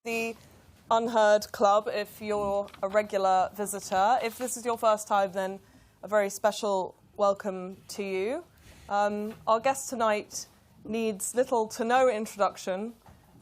the UnHerd Club if you're a regular visitor. If this is your first time, then a very special welcome to you. Our guest tonight needs little to no introduction,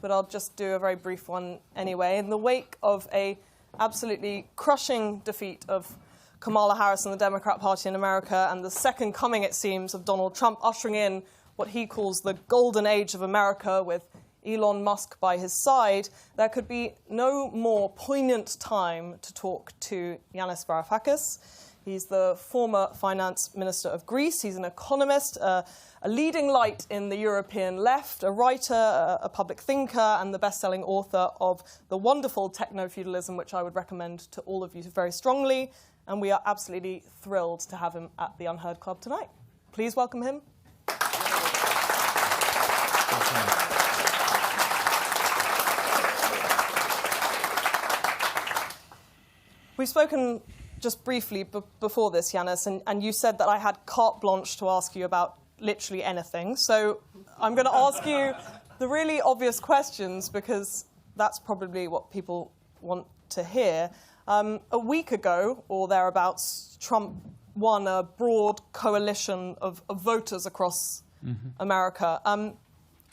but I'll just do a very brief one anyway. In the wake of an absolutely crushing defeat of Kamala Harris and the Democrat Party in America, and the second coming, it seems, of Donald Trump ushering in what he calls the golden age of America with Elon Musk by his side, there could be no more poignant time to talk to Yanis Varoufakis. He's the former finance minister of Greece. He's an economist, a leading light in the European left, a writer, a public thinker, and the best-selling author of the wonderful Techno Feudalism, which I would recommend to all of you very strongly. And we are absolutely thrilled to have him at the UnHerd Club tonight. Please welcome him. We've spoken just briefly before this, Yanis, and you said that I had carte blanche to ask you about literally anything. So I'm going to ask you the really obvious questions, because that's probably what people want to hear. A week ago, or thereabouts, Trump won a broad coalition of voters across America.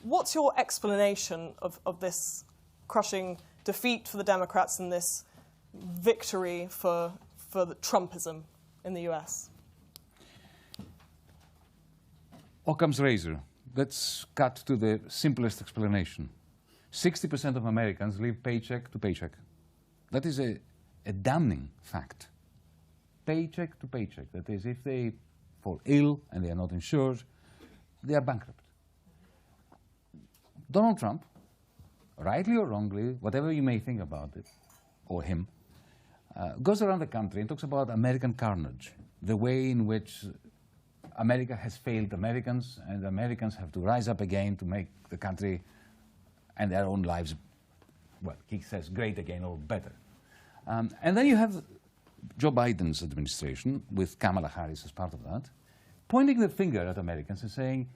What's your explanation of this crushing defeat for the Democrats and this victory for the Trumpism in the US? Occam's razor. Let's cut to the simplest explanation. 60% of Americans live paycheck to paycheck. That is a damning fact. Paycheck to paycheck. That is, if they fall ill and they are not insured, they are bankrupt. Donald Trump, rightly or wrongly, whatever you may think about it, or him, goes around the country and talks about American carnage, the way in which America has failed Americans, and Americans have to rise up again to make the country and their own lives, well, he says, great again or better. And then you have Joe Biden's administration, with Kamala Harris as part of that, pointing the finger at Americans and saying,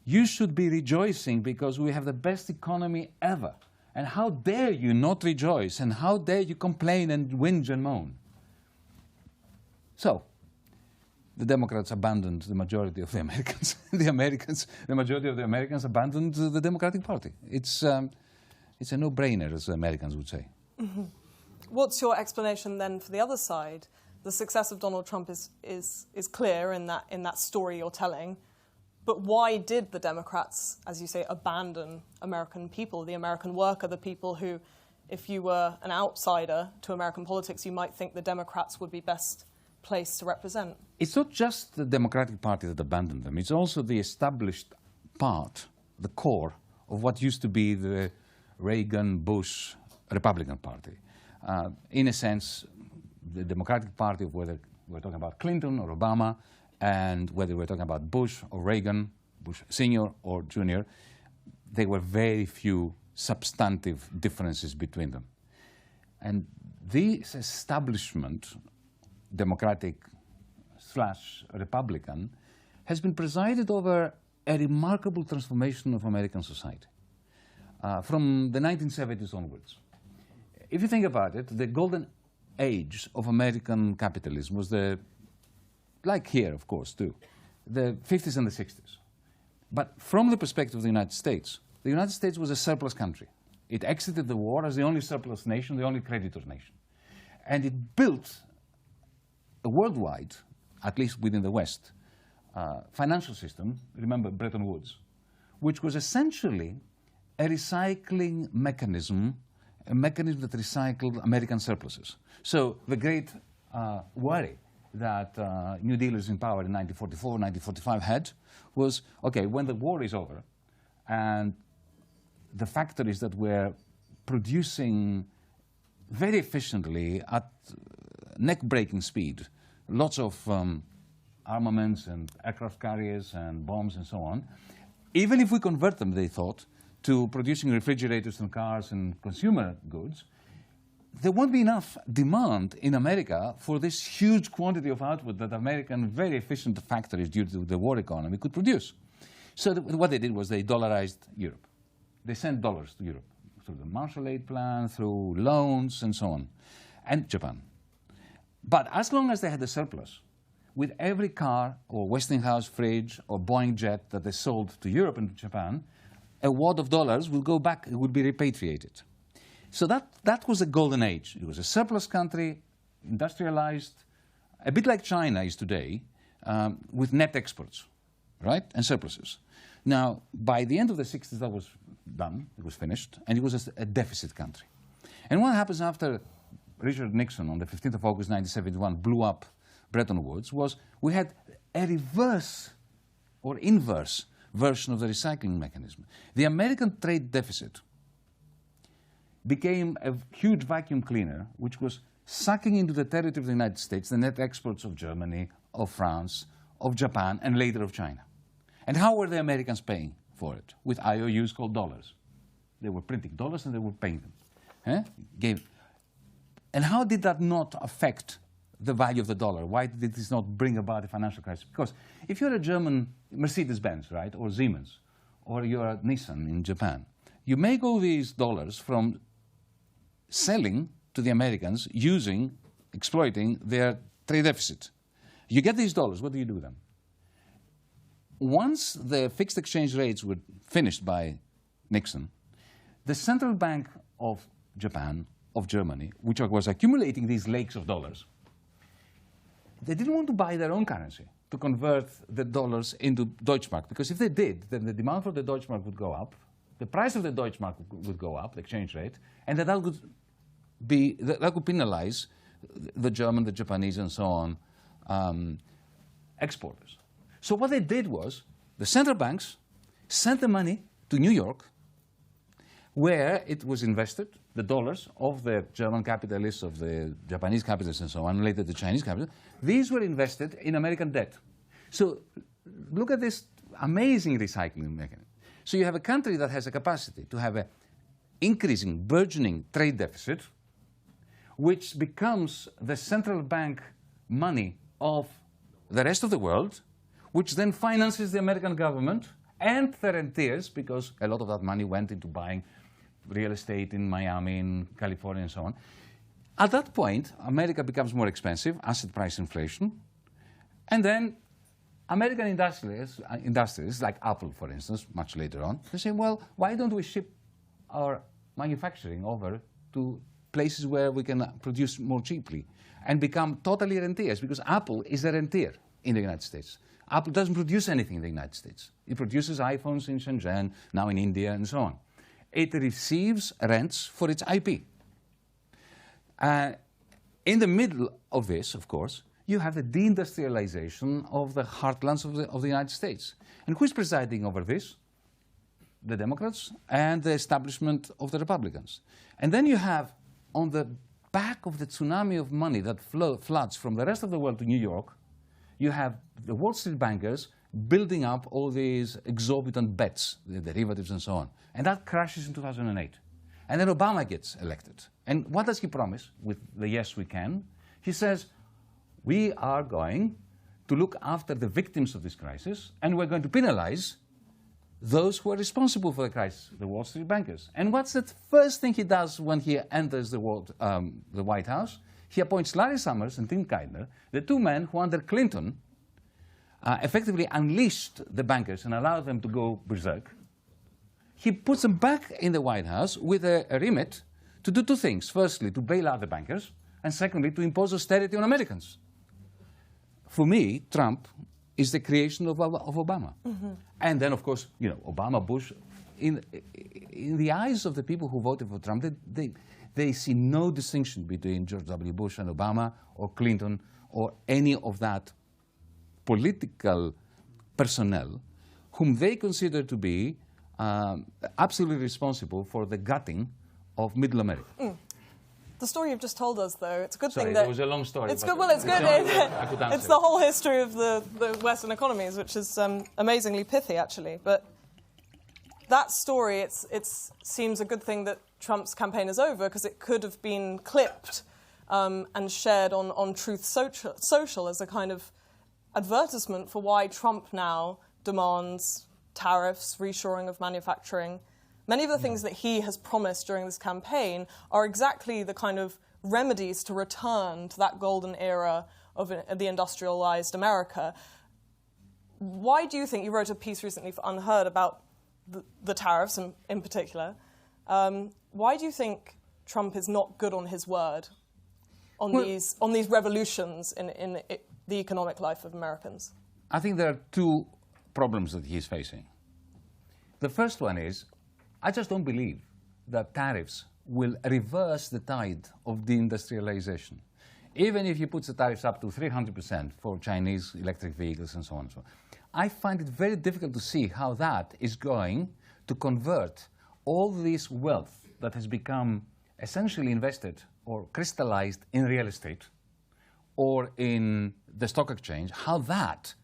you should be rejoicing because we have the best economy ever. And how dare you not rejoice, and how dare you complain and whinge and moan? So, the Democrats abandoned the majority of the Americans. The majority of the Americans abandoned the Democratic Party. It's a no-brainer, as the Americans would say. Mm-hmm. What's your explanation then for the other side? The success of Donald Trump is clear in that story you're telling. But why did the Democrats, as you say, abandon American people, the American worker, the people who, if you were an outsider to American politics, you might think the Democrats would be best placed to represent? It's not just the Democratic Party that abandoned them. It's also the established part, the core, of what used to be the Reagan-Bush Republican Party. In a sense, the Democratic Party, whether we're talking about Clinton or Obama, and whether we're talking about Bush or Reagan, Bush Sr. or Jr., there were very few substantive differences between them. And this establishment, Democratic/Republican, has been presided over a remarkable transformation of American society from the 1970s onwards. If you think about it, the golden age of American capitalism was like here, of course, too, the 50s and the 60s. But from the perspective of the United States was a surplus country. It exited the war as the only surplus nation, the only creditor nation. And it built a worldwide, at least within the West, financial system, remember Bretton Woods, which was essentially a recycling mechanism, a mechanism that recycled American surpluses. So the great worry that New Dealers in power in 1944, 1945 had was, okay, when the war is over and the factories that were producing very efficiently at neck-breaking speed, lots of armaments and aircraft carriers and bombs and so on, even if we convert them, they thought, to producing refrigerators and cars and consumer goods, there won't be enough demand in America for this huge quantity of output that American very efficient factories, due to the war economy, could produce. So what they did was they dollarized Europe. They sent dollars to Europe. through the Marshall Aid Plan, through loans, and so on, and Japan. But as long as they had a surplus, with every car or Westinghouse fridge or Boeing jet that they sold to Europe and to Japan, a wad of dollars will go back, it would be repatriated. So that was a golden age. It was a surplus country, industrialized, a bit like China is today, with net exports, right, and surpluses. Now, by the end of the 60s, that was done, it was finished, and it was a deficit country. And what happens after Richard Nixon, on the 15th of August 1971, blew up Bretton Woods, was we had a reverse or inverse version of the recycling mechanism. The American trade deficit became a huge vacuum cleaner, which was sucking into the territory of the United States the net exports of Germany, of France, of Japan, and later of China. And how were the Americans paying for it? With IOUs called dollars. They were printing dollars and they were paying them. And how did that not affect the value of the dollar? Why did this not bring about a financial crisis? Because if you're a German Mercedes-Benz, right, or Siemens, or you're a Nissan in Japan, you make all these dollars from selling to the Americans exploiting their trade deficit. You get these dollars, what do you do with them? Once the fixed exchange rates were finished by Nixon, the central bank of Japan, of Germany, which was accumulating these lakes of dollars, they didn't want to buy their own currency to convert the dollars into Deutschmark, because if they did, then the demand for the Deutschmark would go up, the price of the Deutschmark would go up, the exchange rate, and that would penalize the German, the Japanese, and so on, exporters. So what they did was, the central banks sent the money to New York, where it was invested, the dollars of the German capitalists, of the Japanese capitalists, and so on, later the Chinese capitalists. These were invested in American debt. So look at this amazing recycling mechanism. So you have a country that has a capacity to have an increasing, burgeoning trade deficit, which becomes the central bank money of the rest of the world, which then finances the American government and the rentiers, because a lot of that money went into buying real estate in Miami, in California, and so on. At that point, America becomes more expensive, asset price inflation, and then American industrialists, like Apple, for instance, much later on, they say, well, why don't we ship our manufacturing over to places where we can produce more cheaply and become totally rentiers, because Apple is a rentier in the United States. Apple doesn't produce anything in the United States. It produces iPhones in Shenzhen, now in India, and so on. It receives rents for its IP. In the middle of this, of course, you have the deindustrialization of the heartlands of the United States. And who's presiding over this? The Democrats and the establishment of the Republicans. And then you have, on the back of the tsunami of money that floods from the rest of the world to New York, you have the Wall Street bankers building up all these exorbitant bets, the derivatives and so on. And that crashes in 2008. And then Obama gets elected. And what does he promise with the yes we can? He says, we are going to look after the victims of this crisis, and we're going to penalize those who are responsible for the crisis, the Wall Street bankers. And what's the first thing he does when he enters the White House? He appoints Larry Summers and Tim Geithner, the two men who under Clinton effectively unleashed the bankers and allowed them to go berserk. He puts them back in the White House with a remit to do two things. Firstly, to bail out the bankers, and secondly, to impose austerity on Americans. For me, Trump is the creation of Obama. Mm-hmm. And then, of course, Obama, Bush, in the eyes of the people who voted for Trump, they see no distinction between George W. Bush and Obama or Clinton or any of that political personnel whom they consider to be absolutely responsible for the gutting of Middle America. Mm. The story you've just told us, though, it's a good thing that... it was a long story. It's good. Well, it's good. It's the whole history of the Western economies, which is amazingly pithy, actually. But that story, it seems a good thing that Trump's campaign is over, because it could have been clipped and shared on Truth Social as a kind of advertisement for why Trump now demands tariffs, reshoring of manufacturing, Many of the things that he has promised during this campaign are exactly the kind of remedies to return to that golden era of the industrialized America. Why do you think, you wrote a piece recently for UnHerd about the tariffs in particular, why do you think Trump is not good on his word on these revolutions in the economic life of Americans? I think there are two problems that he's facing. The first one is, I just don't believe that tariffs will reverse the tide of deindustrialization. Even if he puts the tariffs up to 300% for Chinese electric vehicles and so on and so on. I find it very difficult to see how that is going to convert all this wealth that has become essentially invested or crystallized in real estate or in the stock exchange, how that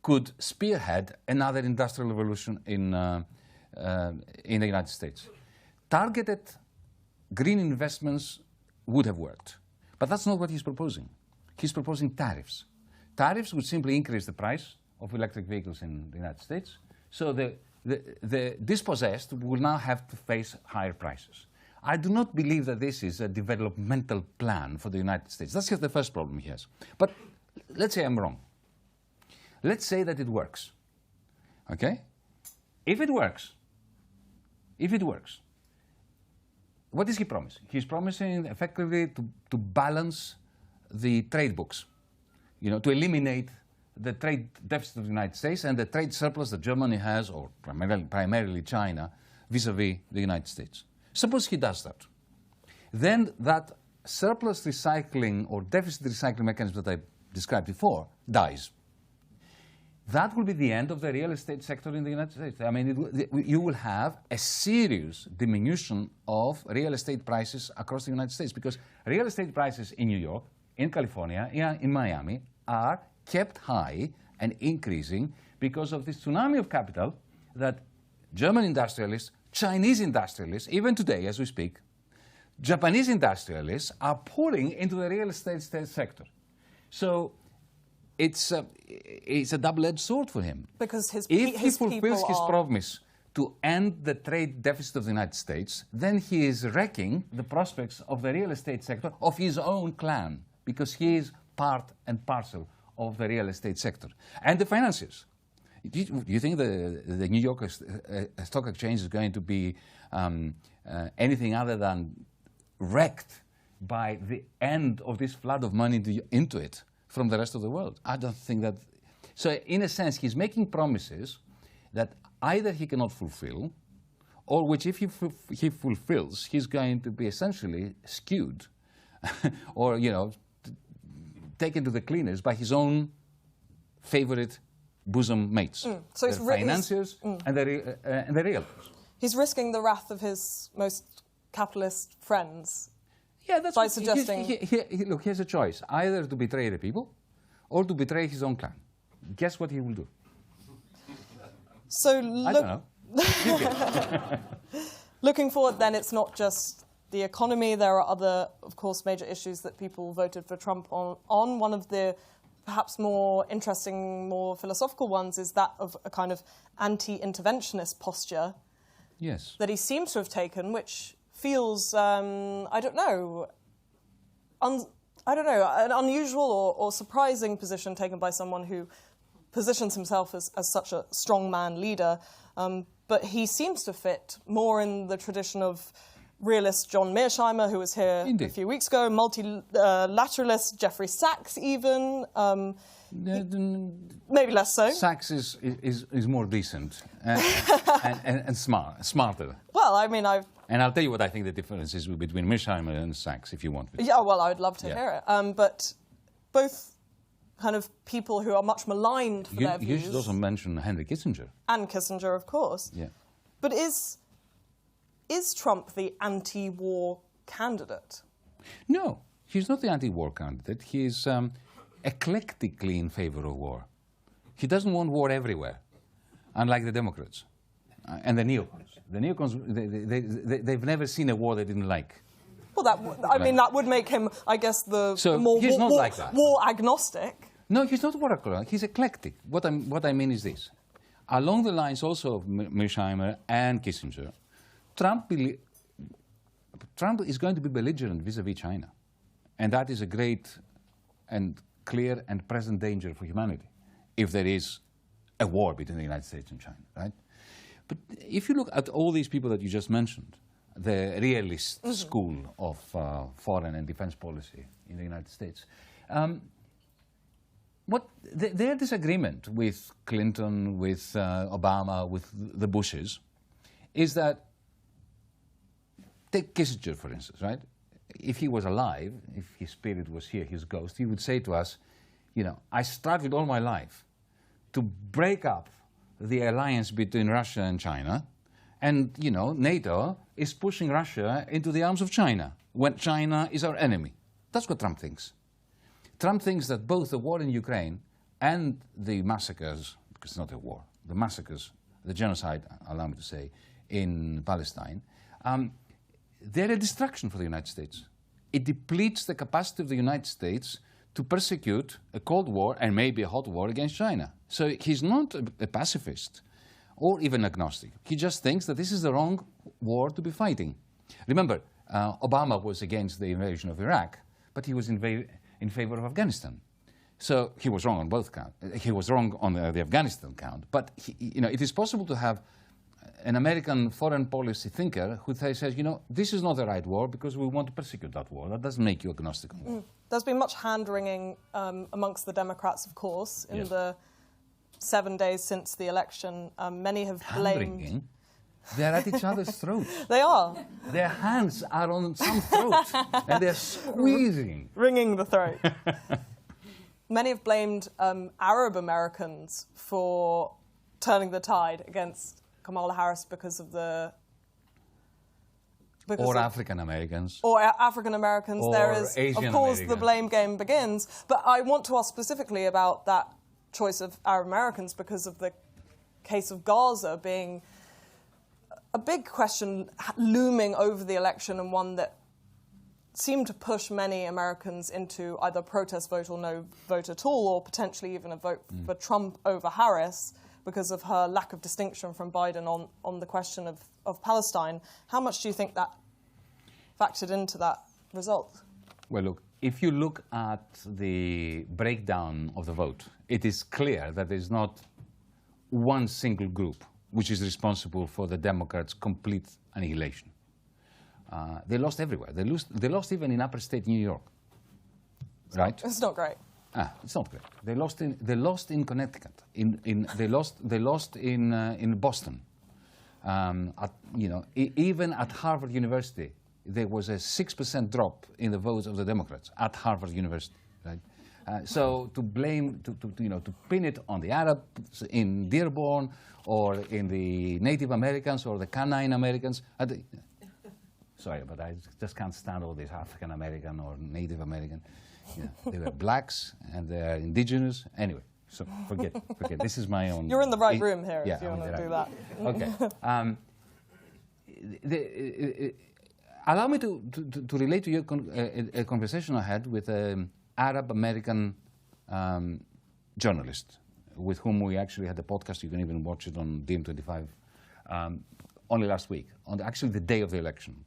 could spearhead another industrial revolution in the United States. Targeted green investments would have worked, but that's not what he's proposing. He's proposing tariffs. Tariffs would simply increase the price of electric vehicles in the United States, so the dispossessed will now have to face higher prices. I do not believe that this is a developmental plan for the United States. That's just the first problem he has. But let's say I'm wrong. Let's say that it works. Okay? If it works, what does he promise? He's promising effectively to balance the trade books, to eliminate the trade deficit of the United States and the trade surplus that Germany has, or primarily China, vis-a-vis the United States. Suppose he does that. Then that surplus recycling or deficit recycling mechanism that I described before dies. That will be the end of the real estate sector in the United States. I mean, you will have a serious diminution of real estate prices across the United States, because real estate prices in New York, in California, in Miami are kept high and increasing because of this tsunami of capital that German industrialists, Chinese industrialists, even today as we speak, Japanese industrialists are pouring into the real estate sector. So it's a double-edged sword for him. Because if he fulfills his promise to end the trade deficit of the United States, then he is wrecking the prospects of the real estate sector of his own clan, because he is part and parcel of the real estate sector. And the financiers. Do you think the New York Stock Exchange is going to be anything other than wrecked by the end of this flood of money into it from the rest of the world? I don't think that. So in a sense, he's making promises that either he cannot fulfill, or which if he fulfills, he's going to be essentially skewed or, taken to the cleaners by his own favorite bosom mates. So the financiers and the realtors. He's risking the wrath of his most capitalist friends. Yeah, that's by suggesting. Look, he has a choice: either to betray the people, or to betray his own clan. Guess what he will do? So I don't know. Looking forward, then, it's not just the economy. There are other, of course, major issues that people voted for Trump on. One of the perhaps more interesting, more philosophical ones is that of a kind of anti-interventionist posture. Yes. That he seems to have taken, which feels, an unusual or surprising position taken by someone who positions himself as such a strongman leader. But he seems to fit more in the tradition of realist John Mearsheimer, who was here a few weeks ago, multilateralist Jeffrey Sachs even, maybe less so. Sachs is more decent and smarter. Well, I mean, And I'll tell you what I think the difference is between Mearsheimer and Sachs, if you want. Yeah, well, I would love to hear it. But both kind of people who are much maligned for their views. You should also mention Henry Kissinger. And Kissinger, of course. Yeah. But is Trump the anti-war candidate? No, he's not the anti-war candidate. He's eclectically in favor of war. He doesn't want war everywhere, unlike the Democrats and the neocons. The neocons, they've never seen a war they didn't like. Well, that would make him, I guess, the more he's not like that. War agnostic. No, he's not war agnostic. He's eclectic. What I mean is this. Along the lines also of Mearsheimer and Kissinger, Trump is going to be belligerent vis-à-vis China. And that is a great and clear and present danger for humanity if there is a war between the United States and China, right? But if you look at all these people that you just mentioned, the realist school of foreign and defense policy in the United States, their disagreement with Clinton, with Obama, with the Bushes, is that, take Kissinger, for instance, right? If he was alive, if his spirit was here, his ghost, he would say to us, you know, I struggled all my life to break up the alliance between Russia and China, and, you know, NATO is pushing Russia into the arms of China when China is our enemy. That's what Trump thinks. Trump thinks that both the war in Ukraine and the massacres, because it's not a war, the massacres, the genocide, allow me to say, in Palestine, they're a distraction for the United States. It depletes the capacity of the United States to persecute a Cold War and maybe a hot war against China. So he's not a pacifist or even agnostic. He just thinks that this is the wrong war to be fighting. Remember, Obama was against the invasion of Iraq, but he was in favor of Afghanistan. So he was wrong on both counts. He was wrong on the Afghanistan count. But you know, it is possible to have an American foreign policy thinker who says, you know, this is not the right war because we want to persecute that war. That doesn't make you agnostic on war. There's been much hand-wringing amongst the Democrats, of course, in the 7 days since the election. Many have blamed... Hand-wringing? They're at each other's throats. They are. Their hands are on some throat, and they're squeezing. Wringing the throat. Many have blamed Arab Americans for turning the tide against Kamala Harris because of the... Or African Americans. Or African Americans. Or there is, Asian of course, Americans. the blame game begins. But I want to ask specifically about that choice of Arab Americans because of the case of Gaza being a big question looming over the election, and one that seemed to push many Americans into either a protest vote or no vote at all, or potentially even a vote for Trump over Harris because of her lack of distinction from Biden on the question of Palestine. How much do you think that factored into that result? Well, look, if you look at the breakdown of the vote, it is clear that there's not one single group which is responsible for the Democrats' complete annihilation. They lost everywhere. They lost even in upper state New York, right? It's not great. It's not great. They lost in Connecticut. They lost in Boston. Even at Harvard University, there was a 6% drop in the votes of the Democrats at Harvard University. Right? So to blame, to pin it on the Arabs in Dearborn, or in the Native Americans or the Canine Americans. Sorry, but I just can't stand all these African American or Native American. They were blacks and they're indigenous. Anyway, so forget. This is my own. You're in the right room here if you I'm want in to do that. Okay. Allow me to relate to you a conversation I had with an Arab American journalist with whom we actually had a podcast. You can even watch it on DM25 only last week, on actually the day of the election.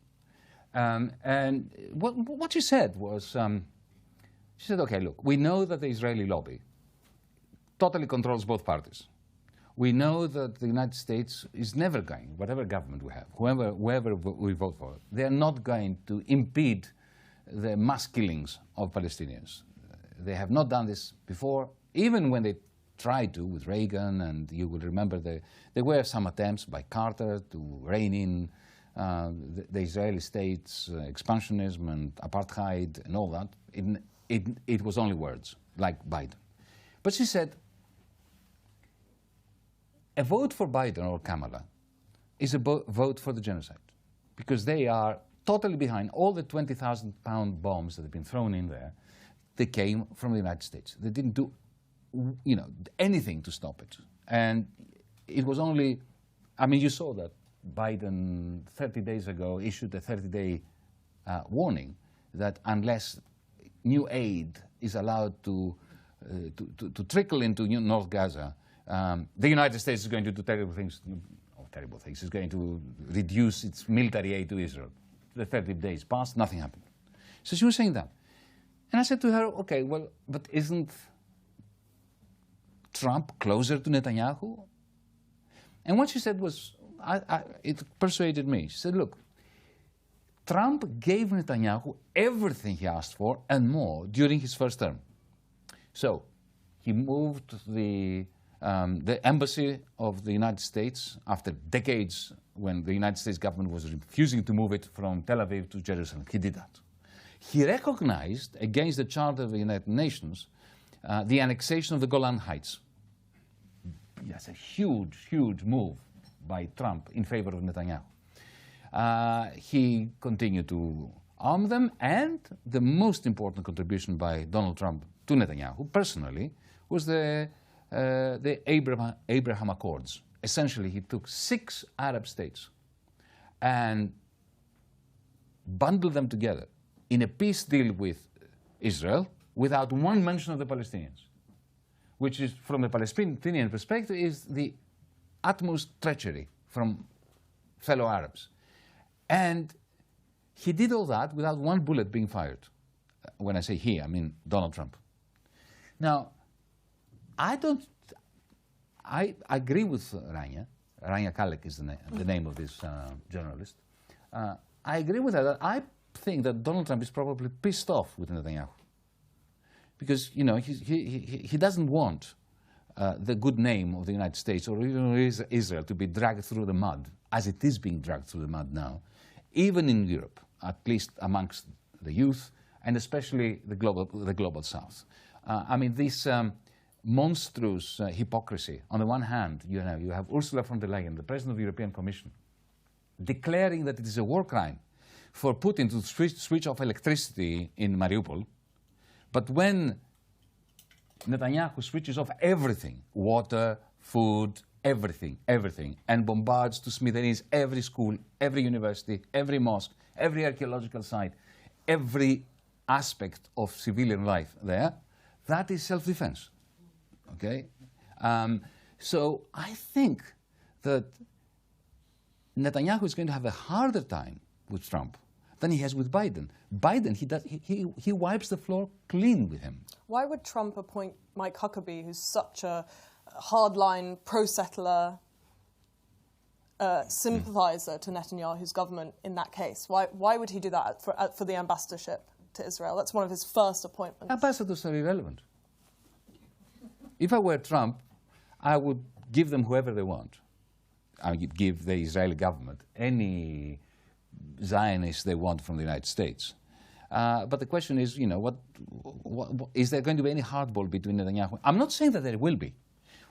And what she said was, she said, okay, look, we know that the Israeli lobby totally controls both parties. We know that the United States is never going, whatever government we have, whoever we vote for, they're not going to impede the mass killings of Palestinians. They have not done this before, even when they tried to with Reagan, and you will remember there were some attempts by Carter to rein in the Israeli state's expansionism and apartheid and all that. It was only words, like Biden. But she said, a vote for Biden or Kamala is a vote for the genocide, because they are totally behind all the 20,000-pound bombs that have been thrown in there. They came from the United States. They didn't do anything to stop it. And it was only, I mean, you saw that Biden 30 days ago issued a 30-day warning that unless new aid is allowed to trickle into North Gaza, the United States is going to do terrible things. terrible things. He's going to reduce its military aid to Israel. The 30 days passed, nothing happened. So she was saying that. And I said to her, okay, well, but isn't Trump closer to Netanyahu? And what she said was, it persuaded me. She said, look, Trump gave Netanyahu everything he asked for and more during his first term. So he moved the embassy of the United States after decades when the United States government was refusing to move it from Tel Aviv to Jerusalem. He did that. He recognized, against the Charter of the United Nations, the annexation of the Golan Heights. That's a huge, huge move by Trump in favor of Netanyahu. He continued to arm them, and the most important contribution by Donald Trump to Netanyahu personally was the Abraham Accords. Essentially, he took 6 Arab states and bundled them together in a peace deal with Israel without one mention of the Palestinians, which is, from the Palestinian perspective, is the utmost treachery from fellow Arabs. And he did all that without one bullet being fired. When I say he, I mean Donald Trump. Now, I agree with Rania. Rania Kalek is the name of this journalist. I agree with her that I think that Donald Trump is probably pissed off with Netanyahu. Because, you know, he doesn't want the good name of the United States or even Israel to be dragged through the mud, as it is being dragged through the mud now, even in Europe, at least amongst the youth, and especially the global South. I mean, this monstrous hypocrisy. On the one hand, you have Ursula von der Leyen, the President of the European Commission, declaring that it is a war crime for Putin to switch off electricity in Mariupol. But when Netanyahu switches off everything, water, food, everything, and bombards to smithereens every school, every university, every mosque, every archaeological site, every aspect of civilian life there, that is self-defense. Okay? So I think that Netanyahu is going to have a harder time with Trump than he has with Biden. Biden, he wipes the floor clean with him. Why would Trump appoint Mike Huckabee, who's such a hardline pro-settler sympathizer to Netanyahu's government in that case? Why would he do that for the ambassadorship to Israel? That's one of his first appointments. Ambassadors are irrelevant. If I were Trump, I would give them whoever they want. I would give the Israeli government any Zionists they want from the United States. But the question is, you know, what is there going to be any hardball between Netanyahu? I'm not saying that there will be.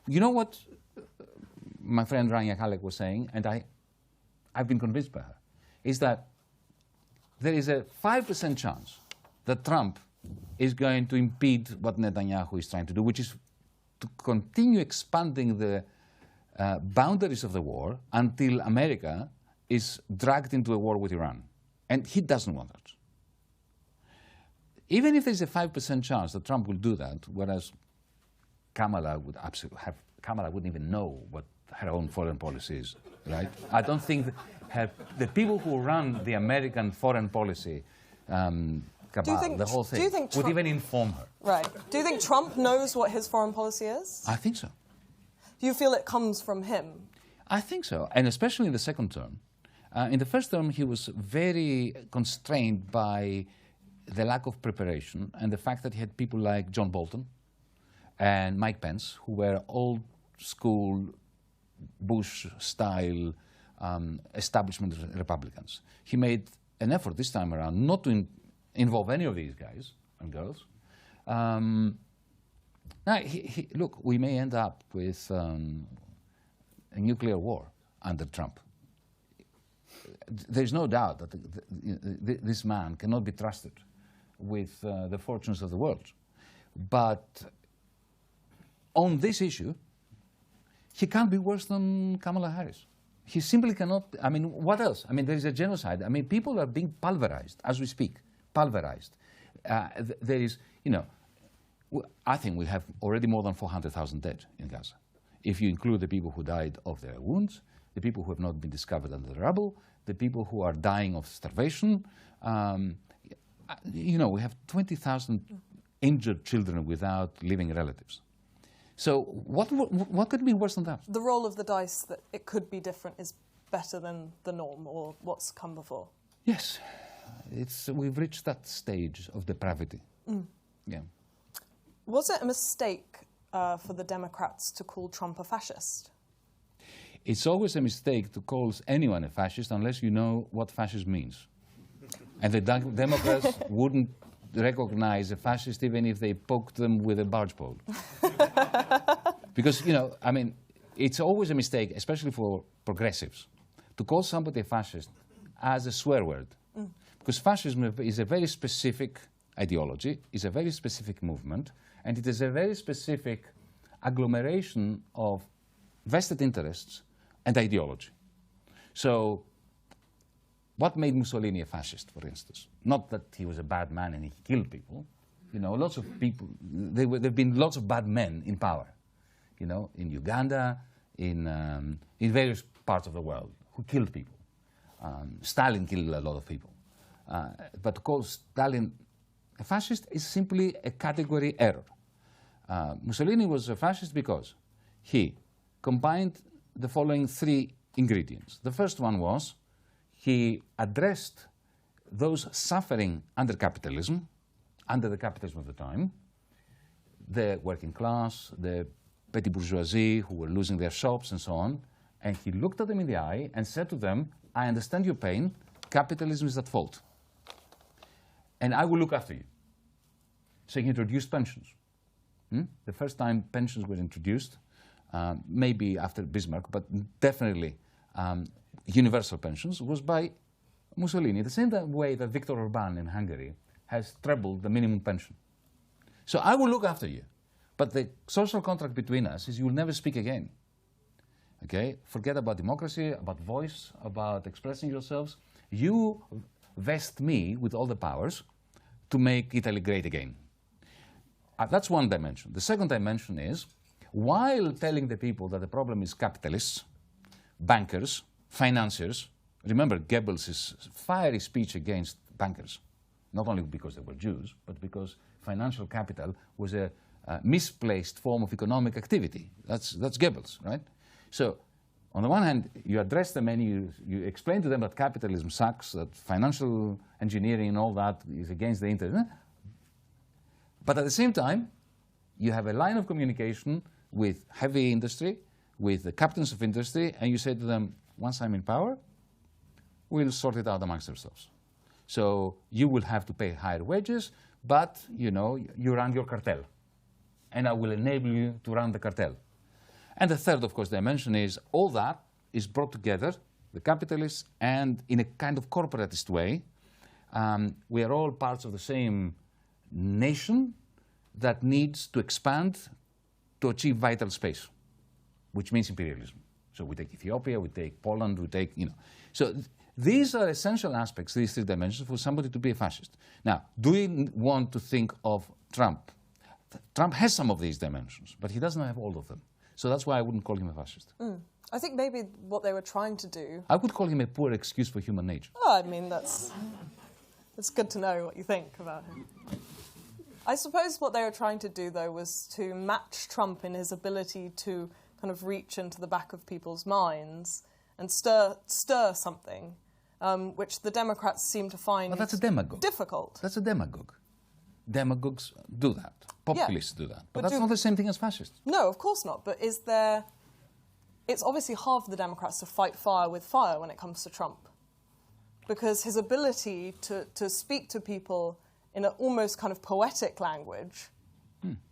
You know what my friend Rania Kalek was saying, and I've been convinced by her, is that there is a 5% chance that Trump is going to impede what Netanyahu is trying to do, which is to continue expanding the boundaries of the war until America is dragged into a war with Iran. And he doesn't want that. Even if there's a 5% chance that Trump will do that, whereas Kamala wouldn't even know what her own foreign policy is, right? I don't think the people who run the American foreign policy cabal, the whole thing, would even inform her. Right. Do you think Trump knows what his foreign policy is? I think so. Do you feel it comes from him? I think so, and especially in the second term. In the first term, he was very constrained by the lack of preparation and the fact that he had people like John Bolton and Mike Pence, who were old-school Bush-style establishment Republicans. He made an effort this time around not to involve any of these guys and girls. Now, look, we may end up with a nuclear war under Trump. There's no doubt that this man cannot be trusted with the fortunes of the world. But on this issue, he can't be worse than Kamala Harris. He simply cannot. I mean, what else? I mean, there is a genocide. I mean, people are being pulverized as we speak, pulverized. There is, you know, I think we have already more than 400,000 dead in Gaza. If you include the people who died of their wounds, the people who have not been discovered under the rubble, the people who are dying of starvation. You know, we have 20,000 injured children without living relatives. So what could be worse than that? The roll of the dice that it could be different is better than the norm or what's come before. Yes, we've reached that stage of depravity. Yeah. Was it a mistake for the Democrats to call Trump a fascist? It's always a mistake to call anyone a fascist unless you know what fascism means. And the Democrats wouldn't recognize a fascist even if they poked them with a barge pole. Because, you know, I mean, it's always a mistake, especially for progressives, to call somebody a fascist as a swear word. Because fascism is a very specific ideology, is a very specific movement, and it is a very specific agglomeration of vested interests and ideology. So, what made Mussolini a fascist, for instance? Not that he was a bad man and he killed people. You know, lots of people, there have been lots of bad men in power, you know, in Uganda, in various parts of the world, who killed people. Stalin killed a lot of people. But to call Stalin a fascist is simply a category error. Mussolini was a fascist because he combined the following three ingredients. The first one was he addressed those suffering under the capitalism of the time, the working class, the petty bourgeoisie who were losing their shops and so on, and he looked at them in the eye and said to them, I understand your pain, capitalism is at fault, and I will look after you. So he introduced pensions. The first time pensions were introduced, maybe after Bismarck, but definitely universal pensions, was by Mussolini, the same way that Viktor Orban in Hungary has trebled the minimum pension. So I will look after you, but the social contract between us is you will never speak again. Okay? Forget about democracy, about voice, about expressing yourselves. You vest me with all the powers to make Italy great again. That's one dimension. The second dimension is, while telling the people that the problem is capitalists, bankers, financiers, remember Goebbels' fiery speech against bankers, not only because they were Jews, but because financial capital was a misplaced form of economic activity. That's Goebbels, right? So, on the one hand, you address them and you explain to them that capitalism sucks, that financial engineering and all that is against the interest. But at the same time, you have a line of communication with heavy industry, with the captains of industry, and you say to them, once I'm in power, we'll sort it out amongst ourselves. So you will have to pay higher wages, but, you know, you run your cartel, and I will enable you to run the cartel. And the third, of course, dimension is all that is brought together, the capitalists, and in a kind of corporatist way, we are all parts of the same nation that needs to expand to achieve vital space, which means imperialism. So we take Ethiopia, we take Poland, we take, you know. So these are essential aspects, these three dimensions, for somebody to be a fascist. Now, do we want to think of Trump? Trump has some of these dimensions, but he doesn't have all of them. So that's why I wouldn't call him a fascist. I think maybe what they were trying to do... I would call him a poor excuse for human nature. Oh, I mean, it's good to know what you think about him. I suppose what they were trying to do, though, was to match Trump in his ability to kind of reach into the back of people's minds and stir something, which the Democrats seem to find that's a demagogue. Difficult. That's a demagogue. Demagogues do that. Populists do that. But that's not the same thing as fascists. No, of course not. But is there... It's obviously hard for the Democrats to fight fire with fire when it comes to Trump, because his ability to speak to people in an almost kind of poetic language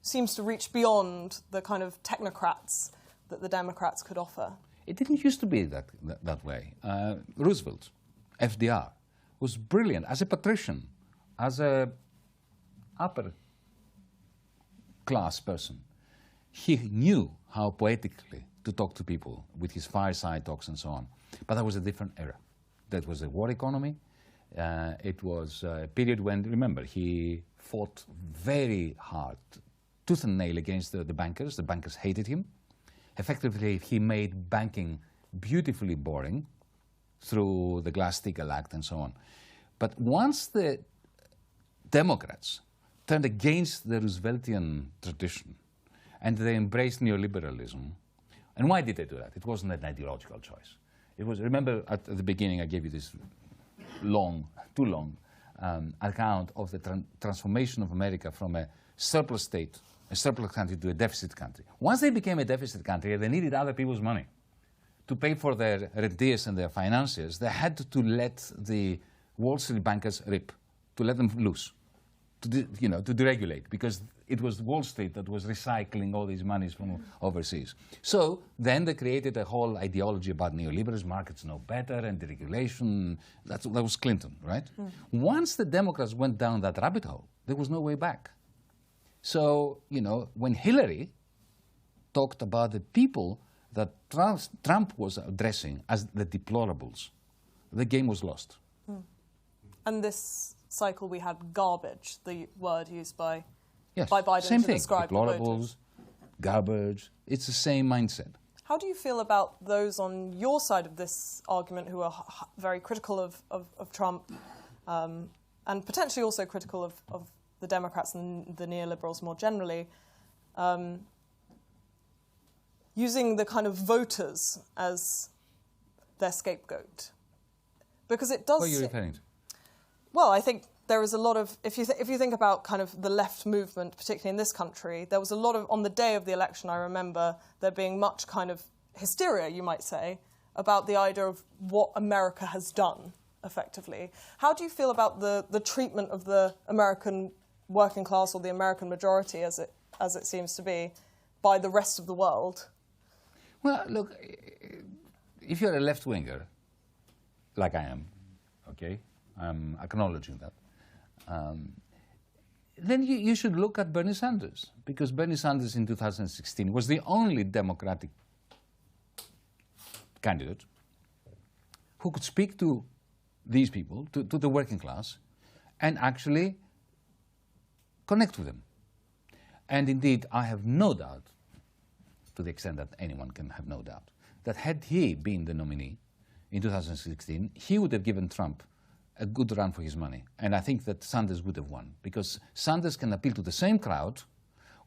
seems to reach beyond the kind of technocrats that the Democrats could offer. It didn't used to be that way. Roosevelt, FDR, was brilliant as a patrician, as a upper class person. He knew how poetically to talk to people with his fireside talks and so on. But that was a different era. That was a war economy. It was a period when, remember, he fought very hard, tooth and nail against the bankers. The bankers hated him. Effectively, he made banking beautifully boring through the Glass-Steagall Act and so on. But once the Democrats turned against the Rooseveltian tradition and they embraced neoliberalism, and why did they do that? It wasn't an ideological choice. It was, remember at the beginning I gave you this too long account of the transformation of America from a surplus state, a surplus country, to a deficit country. Once they became a deficit country, they needed other people's money to pay for their rentiers and their financiers. They had to let the Wall Street bankers rip, to let them loose, to deregulate, because it was Wall Street that was recycling all these monies from overseas. So then they created a whole ideology about neoliberalism, markets know better, and deregulation. That was Clinton, right? Once the Democrats went down that rabbit hole, there was no way back. So, when Hillary talked about the people that Trump was addressing as the deplorables, the game was lost. And this cycle we had garbage, the word used by Yes, Biden same to thing. describe Deplorables, garbage. It's the same mindset. How do you feel about those on your side of this argument who are very critical of Trump and potentially also critical of the Democrats and the neoliberals more generally, using the kind of voters as their scapegoat? Because it does... What are you referring to? Well, I think there is a lot of, if you think about kind of the left movement, particularly in this country, there was a lot of, on the day of the election, I remember there being much kind of hysteria, you might say, about the idea of what America has done, effectively. How do you feel about the treatment of the American working class, or the American majority, as it seems to be, by the rest of the world? Well, look, if you're a left-winger, like I am, okay, I'm acknowledging that, then you should look at Bernie Sanders, because Bernie Sanders in 2016 was the only Democratic candidate who could speak to these people, to the working class, and actually connect with them. And indeed, I have no doubt, to the extent that anyone can have no doubt, that had he been the nominee in 2016, he would have given Trump a good run for his money. And I think that Sanders would have won, because Sanders can appeal to the same crowd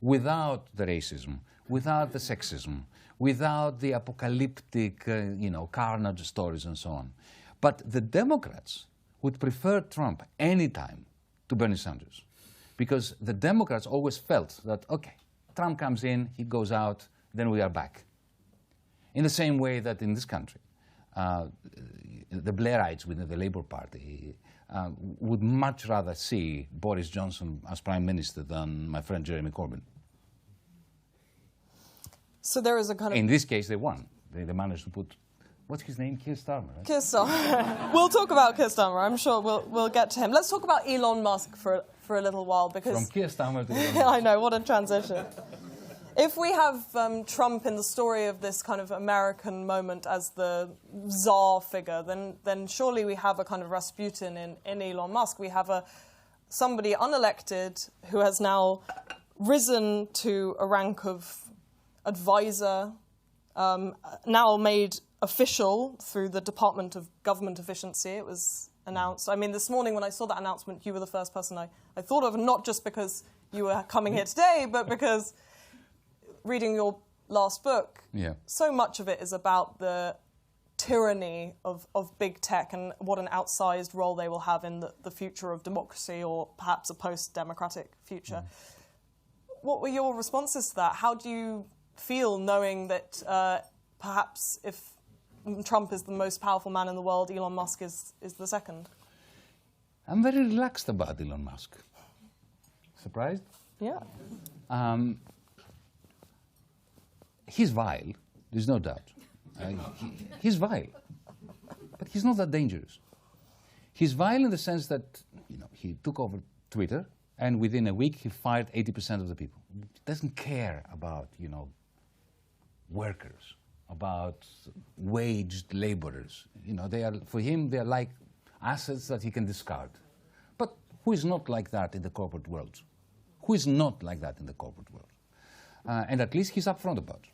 without the racism, without the sexism, without the apocalyptic, carnage stories and so on. But the Democrats would prefer Trump anytime to Bernie Sanders, because the Democrats always felt that, okay, Trump comes in, he goes out, then we are back. In the same way that in this country, the Blairites within the Labour Party would much rather see Boris Johnson as Prime Minister than my friend Jeremy Corbyn. So there is a kind of... In this case, they won. They managed to put, what's his name? Keir Starmer, right? Keir Starmer. We'll talk about Keir Starmer. I'm sure we'll get to him. Let's talk about Elon Musk for a little while, because... From Keir Starmer to Elon Musk. I know, what a transition. If we have Trump in the story of this kind of American moment as the czar figure, then surely we have a kind of Rasputin in Elon Musk. We have somebody unelected who has now risen to a rank of advisor, now made official through the Department of Government Efficiency. It was announced. I mean, this morning when I saw that announcement, you were the first person I thought of, not just because you were coming here today, but because... reading your last book, so much of it is about the tyranny of big tech and what an outsized role they will have in the future of democracy, or perhaps a post-democratic future. What were your responses to that? How do you feel knowing that perhaps if Trump is the most powerful man in the world, Elon Musk is the second? I'm very relaxed about Elon Musk. Surprised? Yeah. He's vile, there's no doubt. He's vile, but he's not that dangerous. He's vile in the sense that he took over Twitter, and within a week he fired 80% of the people. He doesn't care about workers, about waged laborers. For him they're like assets that he can discard. But who is not like that in the corporate world? Who is not like that in the corporate world? And at least he's upfront about it.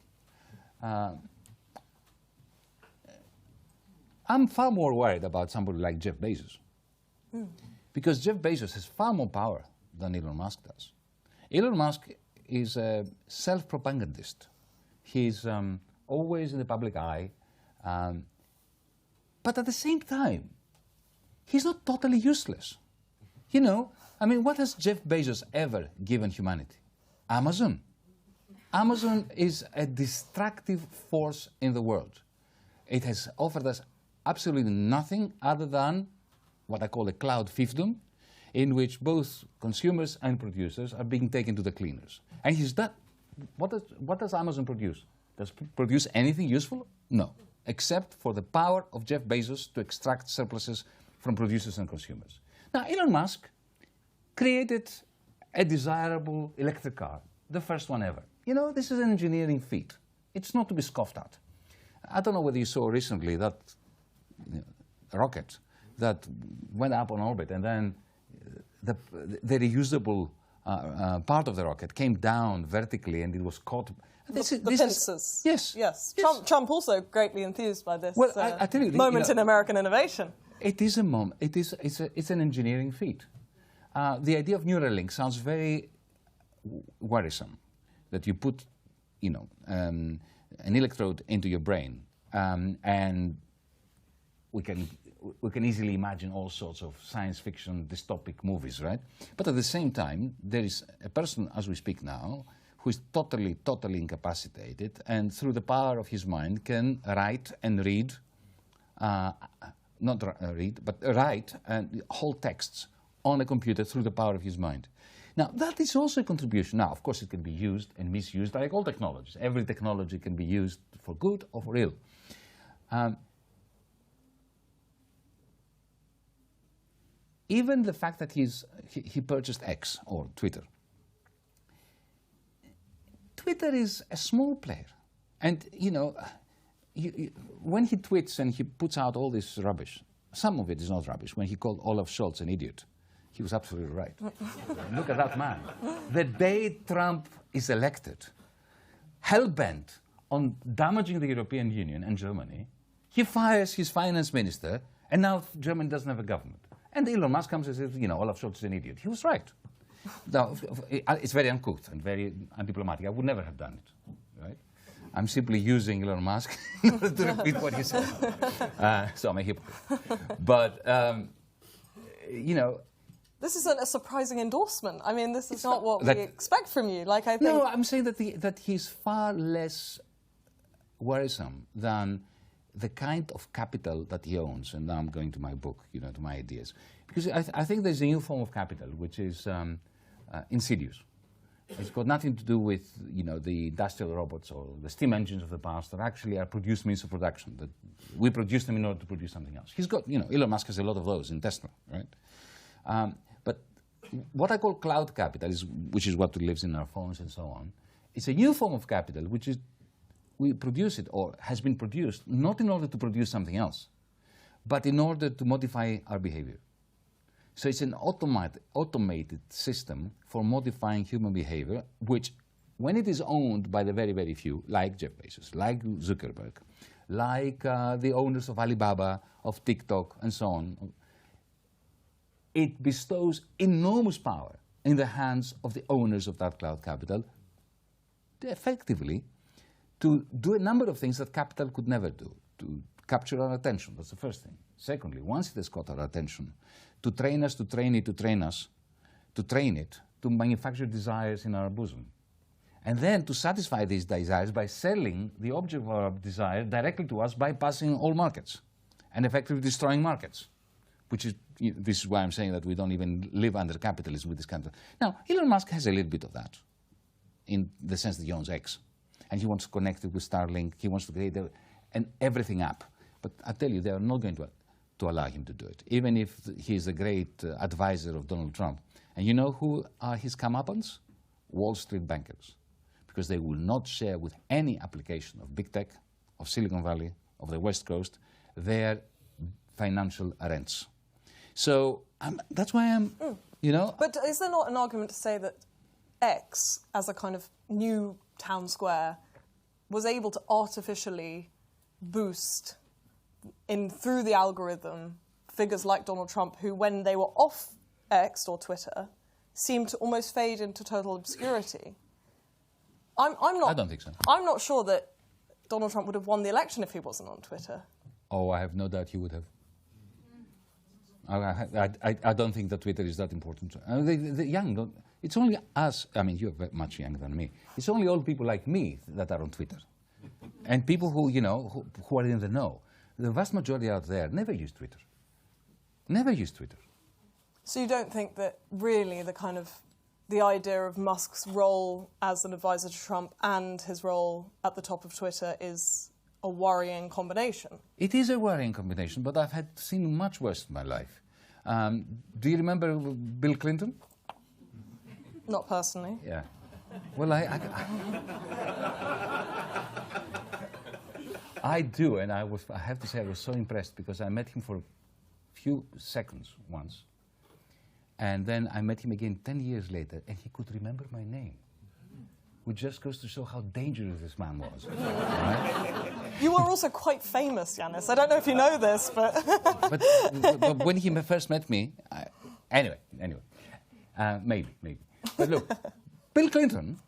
I'm far more worried about somebody like Jeff Bezos. Because Jeff Bezos has far more power than Elon Musk does. Elon Musk is a self-propagandist. He's always in the public eye. But at the same time, he's not totally useless. You know, I mean, what has Jeff Bezos ever given humanity? Amazon. Amazon is a destructive force in the world. It has offered us absolutely nothing other than what I call a cloud fiefdom, in which both consumers and producers are being taken to the cleaners. And he's done. What does Amazon produce? Does it produce anything useful? No, except for the power of Jeff Bezos to extract surpluses from producers and consumers. Now, Elon Musk created a desirable electric car, the first one ever. You know, this is an engineering feat. It's not to be scoffed at. I don't know whether you saw recently that rocket that went up on orbit, and then the reusable part of the rocket came down vertically, and it was caught. The pincers. Yes. Yes. Trump also greatly enthused by this I tell you, moment in American innovation. It is a moment. It's an engineering feat. The idea of Neuralink sounds very worrisome. That you put, you know, an electrode into your brain, and we can easily imagine all sorts of science fiction dystopic movies, right? But at the same time, there is a person, as we speak now, who is totally incapacitated, and through the power of his mind can write and read, not read, but write whole texts on a computer through the power of his mind. Now, that is also a contribution. Now, of course, it can be used and misused like all technologies. Every technology can be used for good or for ill. Even the fact that he purchased X, or Twitter. Twitter is a small player. And, you know, when he tweets and he puts out all this rubbish, some of it is not rubbish. When he called Olaf Scholz an idiot, he was absolutely right. Look at that man. The day Trump is elected, hell-bent on damaging the European Union and Germany, he fires his finance minister, and now Germany doesn't have a government. And Elon Musk comes and says, you know, Olaf Scholz is an idiot. He was right. Now, it's very uncouth and very undiplomatic. I would never have done it, right? I'm simply using Elon Musk in order to repeat what he said. So I'm a hypocrite. But, you know, this isn't a surprising endorsement. I mean, this is not what we expect from you. Like, I think. No, I'm saying that he's far less worrisome than the kind of capital that he owns. And now I'm going to my book, you know, to my ideas, because I think there's a new form of capital which is insidious. It's got nothing to do with, you know, the industrial robots or the steam engines of the past that actually are produced means of production. That we produce them in order to produce something else. He's got, you know, Elon Musk has a lot of those in Tesla, right? But what I call cloud capital, which is what lives in our phones and so on, it's a new form of capital which is, we produce it or has been produced not in order to produce something else, but in order to modify our behavior. So it's an automated system for modifying human behavior, which, when it is owned by the very, very few, like Jeff Bezos, like Zuckerberg, like the owners of Alibaba, of TikTok, and so on, it bestows enormous power in the hands of the owners of that cloud capital, effectively, to do a number of things that capital could never do, to capture our attention. That's the first thing. Secondly, once it has got our attention, to train us, to train it, to train us, to train it, to manufacture desires in our bosom. And then to satisfy these desires by selling the object of our desire directly to us, bypassing all markets and effectively destroying markets, which is, this is why I'm saying that we don't even live under capitalism with this country. Now, Elon Musk has a little bit of that, in the sense that he owns X. And he wants to connect it with Starlink. He wants to create an everything app. But I tell you, they are not going to allow him to do it, even if he is a great advisor of Donald Trump. And you know who are his comeuppance? Wall Street bankers. Because they will not share with any application of big tech, of Silicon Valley, of the West Coast, their financial rents. So that's why I'm, you know. But is there not an argument to say that X, as a kind of new town square, was able to artificially boost through the algorithm, figures like Donald Trump, who when they were off X or Twitter, seemed to almost fade into total obscurity. I don't think so. I'm not sure that Donald Trump would have won the election if he wasn't on Twitter. Oh, I have no doubt he would have. I don't think that Twitter is that important. The young don't. It's only us. I mean, you're much younger than me. It's only old people like me that are on Twitter, and people who who are in the know. The vast majority out there never use Twitter. Never use Twitter. So you don't think that really the idea of Musk's role as an advisor to Trump and his role at the top of Twitter is a worrying combination? It is a worrying combination, but I've seen much worse in my life. Do you remember Bill Clinton? Not personally. Yeah. Well, I do, and I have to say I was so impressed because I met him for a few seconds once, and then I met him again 10 years later, and he could remember my name, which just goes to show how dangerous this man was. Right? You were also quite famous, Yanis. I don't know if you know this, but... but when he first met me, anyway, maybe. But look, Bill Clinton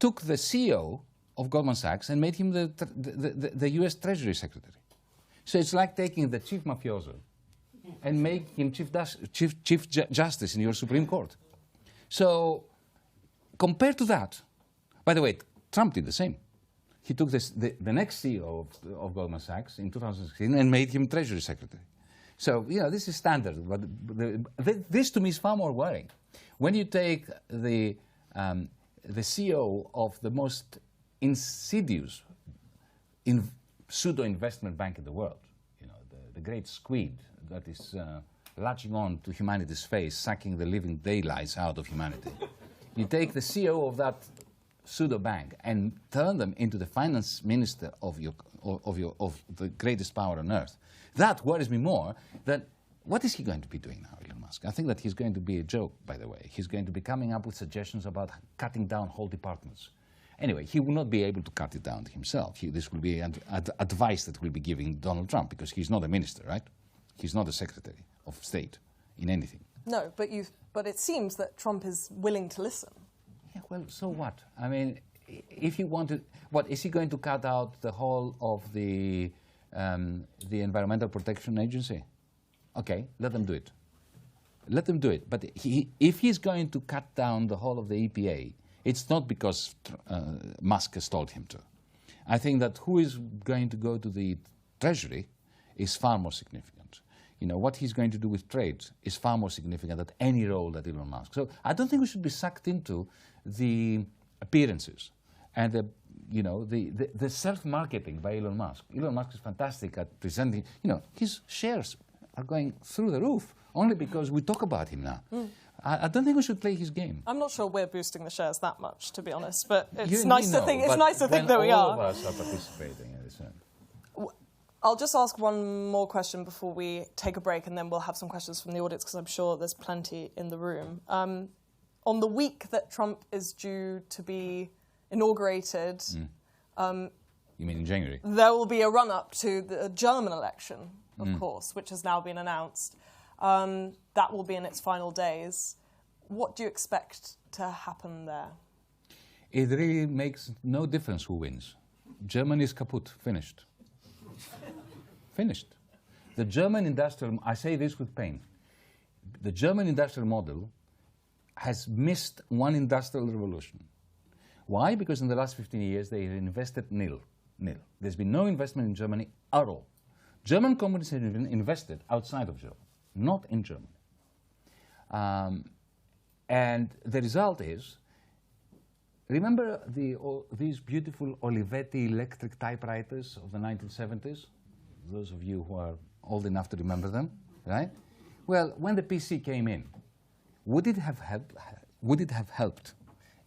took the CEO of Goldman Sachs and made him the U.S. Treasury Secretary. So it's like taking the chief mafioso and making him chief justice in your Supreme Court. So compared to that, by the way, Trump did the same. He took the next CEO of Goldman Sachs in 2016 and made him Treasury Secretary. So, this is standard. But this to me is far more worrying. When you take the CEO of the most insidious pseudo-investment bank in the world, the great squid that is latching on to humanity's face, sucking the living daylights out of humanity. You take the CEO of that pseudo-bank and turn them into the finance minister of the greatest power on earth. That worries me more than what is he going to be doing now, Elon Musk? I think that he's going to be a joke, by the way. He's going to be coming up with suggestions about cutting down whole departments. Anyway, he will not be able to cut it down himself. This will be advice that will be giving Donald Trump, because he's not a minister, right? He's not a secretary of state in anything. No, but it seems that Trump is willing to listen. Yeah, well, so what? I mean, if he wanted, what is he going to cut out the whole of the Environmental Protection Agency? Okay, let them do it. Let them do it. But if he's going to cut down the whole of the EPA, it's not because Musk has told him to. I think that who is going to go to the Treasury is far more significant. What he's going to do with trade is far more significant than any role that Elon Musk. So I don't think we should be sucked into the appearances and the self-marketing by Elon Musk. Elon Musk is fantastic at presenting, his shares are going through the roof only because we talk about him now. I don't think we should play his game. I'm not sure we're boosting the shares that much, to be honest, but it's nice to think that we are. All of us are participating in this. I'll just ask one more question before we take a break, and then we'll have some questions from the audience, because I'm sure there's plenty in the room. On the week that Trump is due to be inaugurated... You mean in January? There will be a run-up to the German election, of course, which has now been announced. That will be in its final days. What do you expect to happen there? It really makes no difference who wins. Germany is kaput, finished. Finished. The German industrial, I say this with pain, the German industrial model has missed one industrial revolution. Why? Because in the last 15 years they invested nil. There's been no investment in Germany at all. German companies have invested outside of Germany, not in Germany. And the result is, remember these beautiful Olivetti electric typewriters of the 1970s? Those of you who are old enough to remember them, right? Well, when the PC came in, would it have helped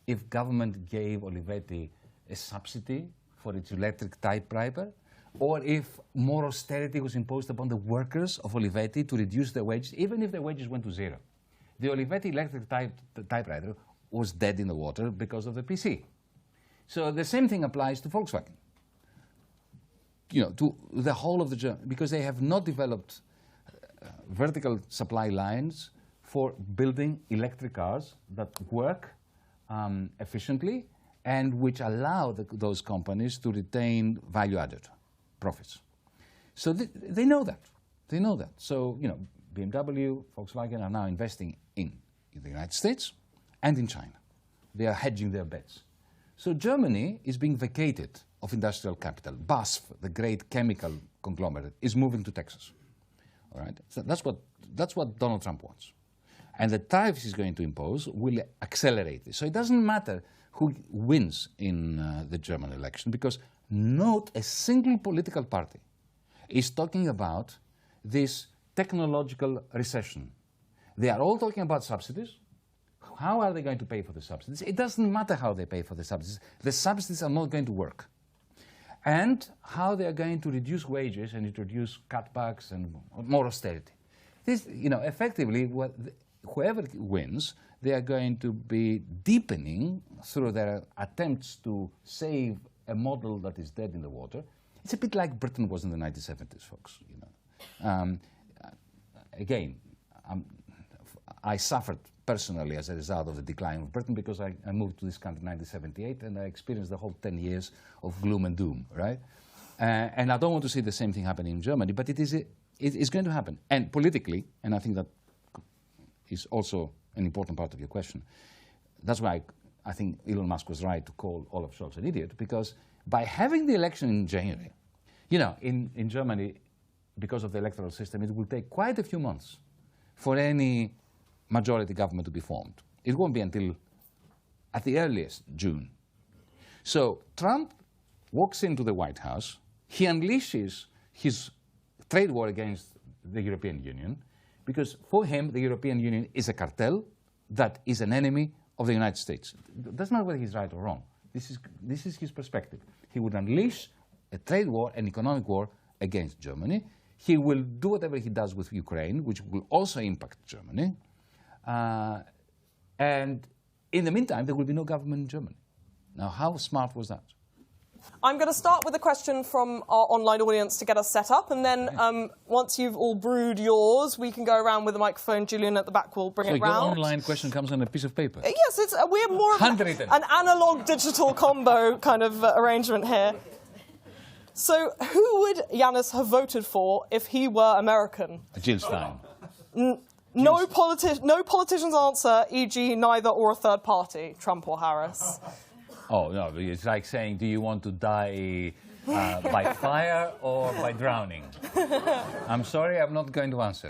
if government gave Olivetti a subsidy for its electric typewriter? Or if more austerity was imposed upon the workers of Olivetti to reduce their wages, even if their wages went to zero? The Olivetti electric typewriter was dead in the water because of the PC. So the same thing applies to Volkswagen. to the whole of the because they have not developed vertical supply lines for building electric cars that work efficiently and which allow those companies to retain value-added profits. So they know that. They know that. So, BMW, Volkswagen are now investing in the United States and in China. They are hedging their bets. So Germany is being vacated of industrial capital. BASF, the great chemical conglomerate, is moving to Texas. All right? So that's what Donald Trump wants. And the tariffs he's going to impose will accelerate this. So it doesn't matter who wins in the German election, because not a single political party is talking about this technological recession. They are all talking about subsidies. How are they going to pay for the subsidies? It doesn't matter how they pay for the subsidies. The subsidies are not going to work. And how they are going to reduce wages and introduce cutbacks and more austerity. This, effectively, whoever wins, they are going to be deepening through their attempts to save a model that is dead in the water. It's a bit like Britain was in the 1970s, folks. Again, I suffered personally as a result of the decline of Britain, because I moved to this country in 1978 and I experienced the whole 10 years of gloom and doom, right? And I don't want to see the same thing happening in Germany, but it is going to happen. And politically, and I think that is also an important part of your question, that's why I think Elon Musk was right to call Olaf Scholz an idiot, because by having the election in January, in Germany, because of the electoral system, it will take quite a few months for any majority government to be formed. It won't be until, at the earliest, June. So Trump walks into the White House, he unleashes his trade war against the European Union, because for him, the European Union is a cartel that is an enemy of the United States. It doesn't matter whether he's right or wrong. This is his perspective. He would unleash a trade war, an economic war against Germany. He will do whatever he does with Ukraine, which will also impact Germany. And in the meantime, there will be no government in Germany. Now, how smart was that? I'm going to start with a question from our online audience to get us set up, and then once you've all brewed yours, we can go around with the microphone. Julian at the back will bring it round. So your online question comes on a piece of paper? Yes, we're more of an analog-digital combo kind of arrangement here. So who would Yanis have voted for if he were American? Jill Stein. No politician's answer, e.g. neither or a third party, Trump or Harris. Oh, no, it's like saying, do you want to die by fire or by drowning? I'm sorry, I'm not going to answer.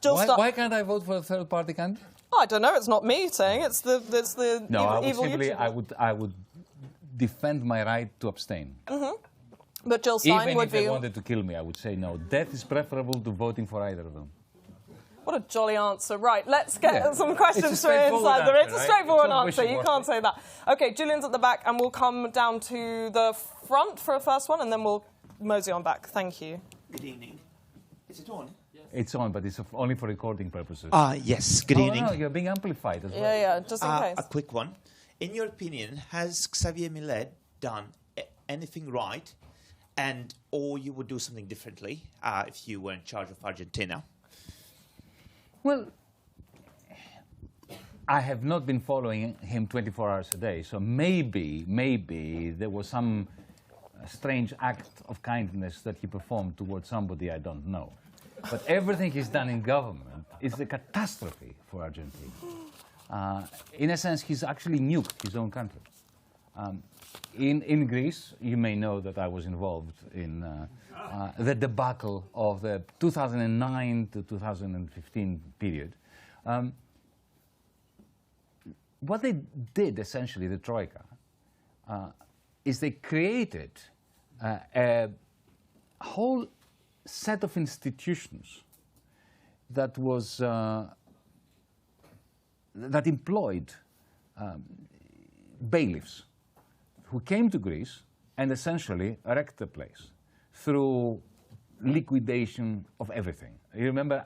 Why can't I vote for a third party candidate? Oh, I don't know, it's not me saying, it's the no, evil I would defend my right to abstain. Mm-hmm. But Jill Stein Even would if they wanted to kill me, I would say no. Death is preferable to voting for either of them. What a jolly answer. Right, let's get some questions from inside there. It's a straightforward answer. You can't say that. OK, Julian's at the back, and we'll come down to the front for a first one, and then we'll mosey on back. Thank you. Good evening. Is it on? Yes. It's on, but it's only for recording purposes. Yes. Good evening. No, you're being amplified as well. Yeah, just in case. A quick one. In your opinion, has Xavier Millet done anything right, or you would do something differently if you were in charge of Argentina? Well, I have not been following him 24 hours a day, so maybe there was some strange act of kindness that he performed towards somebody I don't know. But everything he's done in government is a catastrophe for Argentina. In a sense, he's actually nuked his own country. In Greece, you may know that I was involved in the debacle of the 2009 to 2015 period. What they did, essentially, the Troika, is they created a whole set of institutions that was that employed bailiffs who came to Greece and essentially wrecked the place through liquidation of everything. You remember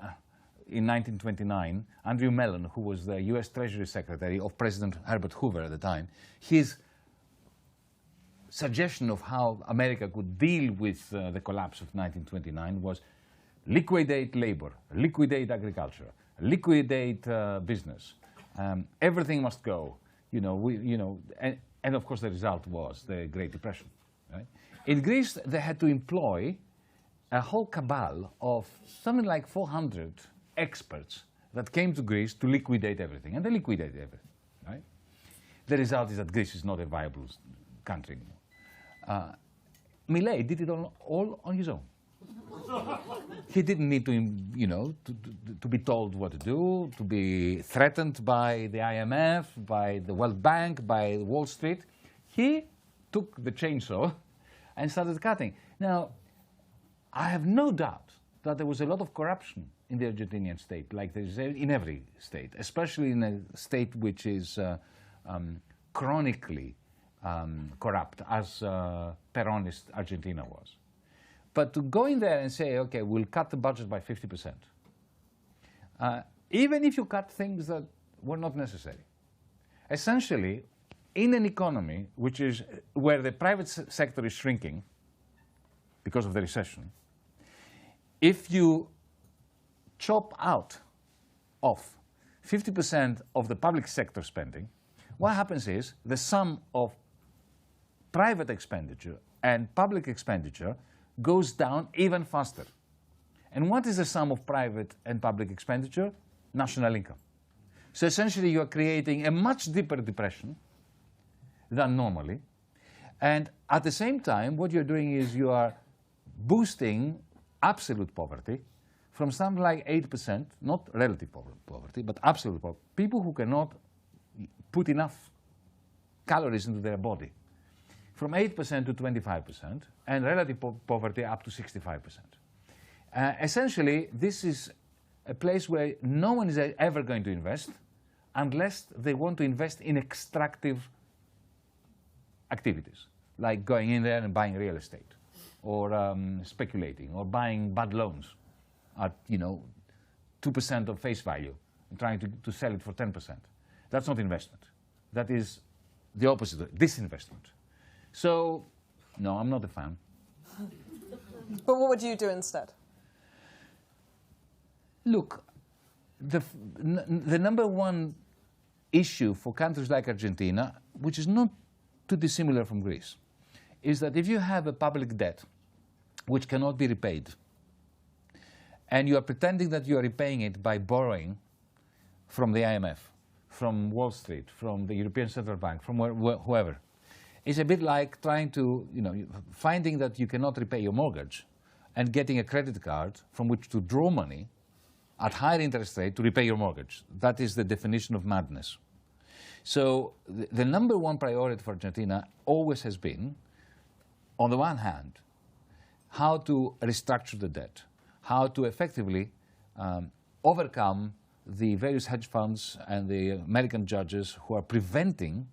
in 1929, Andrew Mellon, who was the US Treasury Secretary of President Herbert Hoover at the time, his suggestion of how America could deal with the collapse of 1929 was liquidate labor, liquidate agriculture, liquidate business. Everything must go. And of course the result was the Great Depression. Right? In Greece, they had to employ a whole cabal of something like 400 experts that came to Greece to liquidate everything, and they liquidated everything. Right? The result is that Greece is not a viable country anymore. Millet did it all on his own. He didn't need to be told what to do, to be threatened by the IMF, by the World Bank, by Wall Street. He took the chainsaw and started cutting. Now, I have no doubt that there was a lot of corruption in the Argentinian state, like there is in every state, especially in a state which is chronically corrupt, as Peronist Argentina was. But to go in there and say, okay, we'll cut the budget by 50%, even if you cut things that were not necessary. Essentially, in an economy which is where the private sector is shrinking because of the recession, if you chop out of 50% of the public sector spending, what happens is the sum of private expenditure and public expenditure goes down even faster. And what is the sum of private and public expenditure? National income. So essentially you are creating a much deeper depression than normally. And at the same time, what you're doing is you are boosting absolute poverty from something like 8%, not relative poverty, but absolute poverty. People who cannot put enough calories into their body, from 8% to 25%, and relative poverty up to 65%. Essentially, this is a place where no one is ever going to invest unless they want to invest in extractive activities, like going in there and buying real estate, or speculating, or buying bad loans at 2% of face value and trying to sell it for 10%. That's not investment. That is the opposite, disinvestment. So, no, I'm not a fan. But what would you do instead? Look, the number one issue for countries like Argentina, which is not too dissimilar from Greece, is that if you have a public debt which cannot be repaid, and you are pretending that you are repaying it by borrowing from the IMF, from Wall Street, from the European Central Bank, from whoever, it's a bit like trying to, finding that you cannot repay your mortgage and getting a credit card from which to draw money at higher interest rate to repay your mortgage. That is the definition of madness. So the number one priority for Argentina always has been, on the one hand, how to restructure the debt, how to effectively overcome the various hedge funds and the American judges who are preventing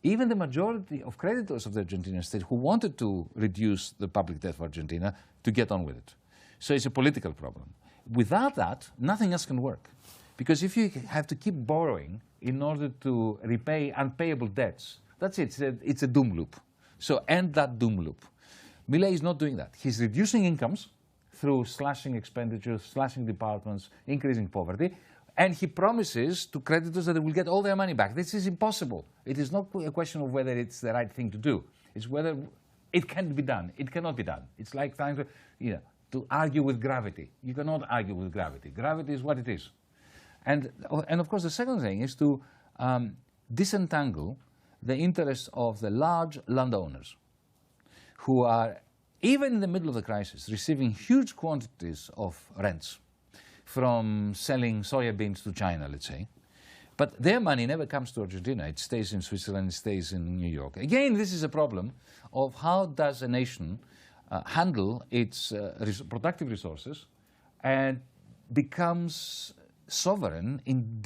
even the majority of creditors of the Argentinian state who wanted to reduce the public debt of Argentina to get on with it. So it's a political problem. Without that, nothing else can work. Because if you have to keep borrowing in order to repay unpayable debts, that's it. It's a doom loop. So end that doom loop. Millet is not doing that. He's reducing incomes through slashing expenditures, slashing departments, increasing poverty. And he promises to creditors that they will get all their money back. This is impossible. It is not a question of whether it's the right thing to do. It's whether it can be done. It cannot be done. It's like trying to argue with gravity. You cannot argue with gravity. Gravity is what it is. And of course, the second thing is to disentangle the interests of the large landowners who are, even in the middle of the crisis, receiving huge quantities of rents from selling soya beans to China, let's say. But their money never comes to Argentina. It stays in Switzerland, it stays in New York. Again, this is a problem of how does a nation handle its productive resources and becomes sovereign in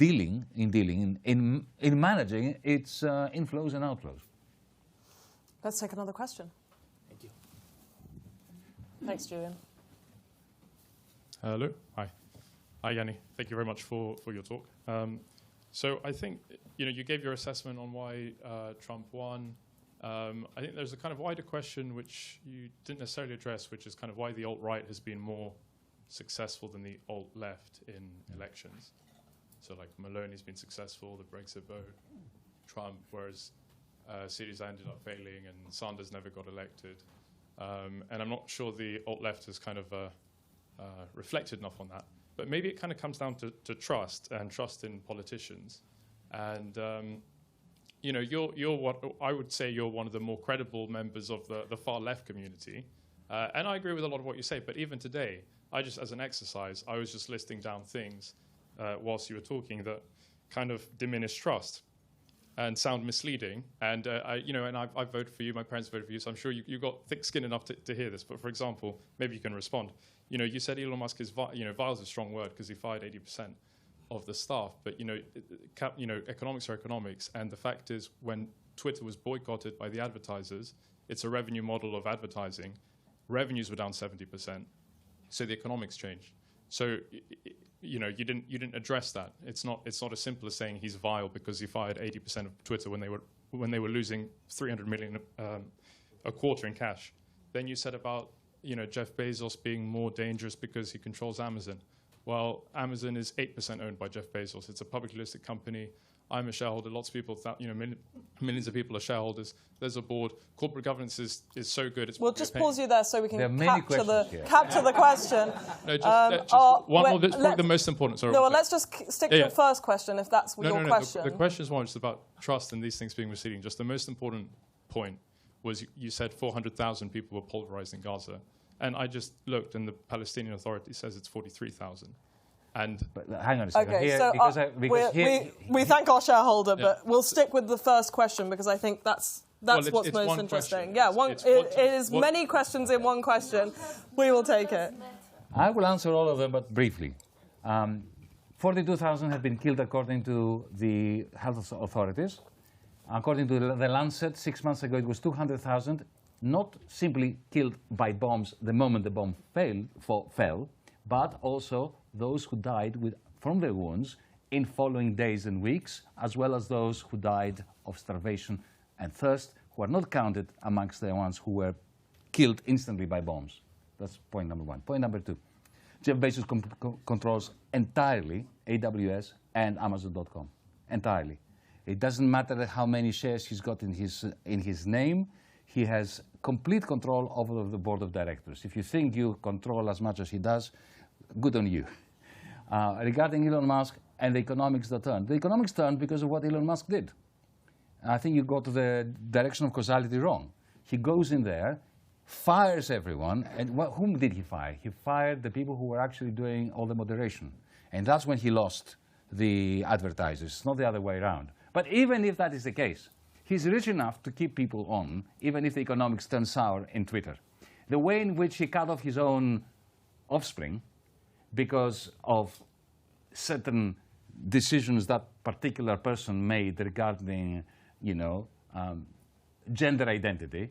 managing its inflows and outflows. Let's take another question. Thank you. Thanks, Julian. Hello. Hi. Hi, Yanni. Thank you very much for your talk. So I think you gave your assessment on why Trump won. I think there's a kind of wider question which you didn't necessarily address, which is kind of why the alt-right has been more successful than the alt-left in elections. So like Maloney's been successful, the Brexit vote, Trump, whereas Syriza ended up failing and Sanders never got elected. And I'm not sure the alt-left has kind of reflected enough on that. But maybe it kind of comes down to trust and trust in politicians. And you know, you're what I would say you're one of the more credible members of the far left community. And I agree with a lot of what you say, but even today, as an exercise, I was just listing down things whilst you were talking that kind of diminish trust and sound misleading. And I voted for you, my parents voted for you, so I'm sure you got thick skin enough to hear this. But for example, maybe you can respond. You know, you said Elon Musk is, vile is a strong word because he fired 80% of the staff. But economics are economics, and the fact is, when Twitter was boycotted by the advertisers, it's a revenue model of advertising. Revenues were down 70%, so the economics changed. So you didn't address that. It's not as simple as saying he's vile because he fired 80% of Twitter when they were losing 300 million a quarter in cash. Then you said about Jeff Bezos being more dangerous because he controls Amazon. Well, Amazon is 8% owned by Jeff Bezos. It's a publicly listed company. I'm a shareholder. Lots of people, millions of people are shareholders. There's a board. Corporate governance is so good. We'll just pause you there so we can capture capture the question. No, just one more. That's probably the most important. Sorry. No, well, let's just stick to the first question, if that's your question. The question is more just about trust and these things being misleading. Just the most important point was you said 400,000 people were pulverized in Gaza. And I just looked, and the Palestinian Authority says it's 43,000. But hang on a second. Okay, here, so we thank our shareholder, but we'll stick with the first question because I think that's what's most interesting. Question. Yeah, it is many questions in one question. We will take it. I will answer all of them, but briefly. 42,000 have been killed according to the health authorities. According to the Lancet, 6 months ago, it was 200,000. Not simply killed by bombs the moment the bomb fell, but also those who died from their wounds in following days and weeks, as well as those who died of starvation and thirst, who are not counted amongst the ones who were killed instantly by bombs. That's point number one. Point number two, Jeff Bezos controls entirely AWS and Amazon.com, entirely. It doesn't matter how many shares he's got in his name. He has complete control over the board of directors. If you think you control as much as he does, good on you. Regarding Elon Musk and the economics that turned. The economics turned because of what Elon Musk did. I think you got to the direction of causality wrong. He goes in there, fires everyone, and whom did he fire? He fired the people who were actually doing all the moderation. And that's when he lost the advertisers. It's not the other way around. But even if that is the case, he's rich enough to keep people on, even if the economics turn sour in Twitter. The way in which he cut off his own offspring because of certain decisions that particular person made regarding, gender identity,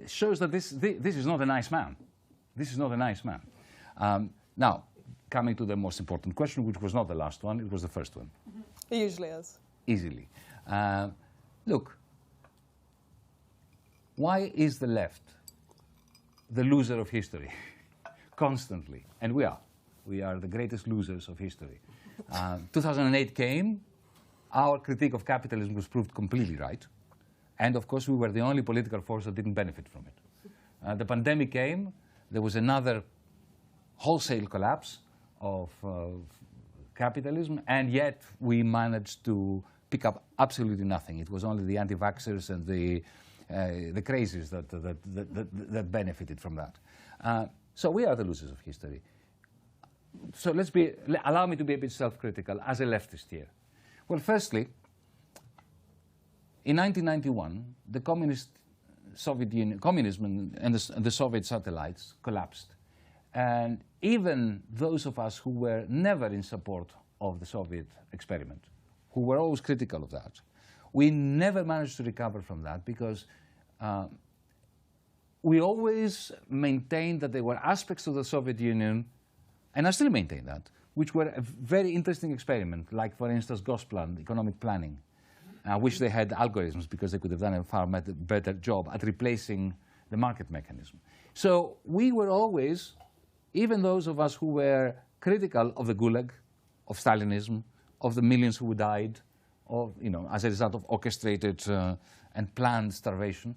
shows that this is not a nice man. This is not a nice man. Now, coming to the most important question, which was not the last one, it was the first one. It usually is. Easily. Look. Why is the left the loser of history? Constantly. And we are. We are the greatest losers of history. 2008 came. Our critique of capitalism was proved completely right. And of course, we were the only political force that didn't benefit from it. The pandemic came. There was another wholesale collapse of capitalism. And yet, we managed to pick up absolutely nothing. It was only the anti-vaxxers and the crazies that benefited from that. So we are the losers of history. So allow me to be a bit self-critical as a leftist here. Well, firstly, in 1991, the communism and the Soviet satellites collapsed. And even those of us who were never in support of the Soviet experiment, who were always critical of that, we never managed to recover from that because we always maintained that there were aspects of the Soviet Union, and I still maintain that, which were a very interesting experiment, like, for instance, Gosplan, economic planning. I wish they had algorithms because they could have done a far better job at replacing the market mechanism. So we were always, even those of us who were critical of the Gulag, of Stalinism, of the millions who died, of, as a result of orchestrated and planned starvation,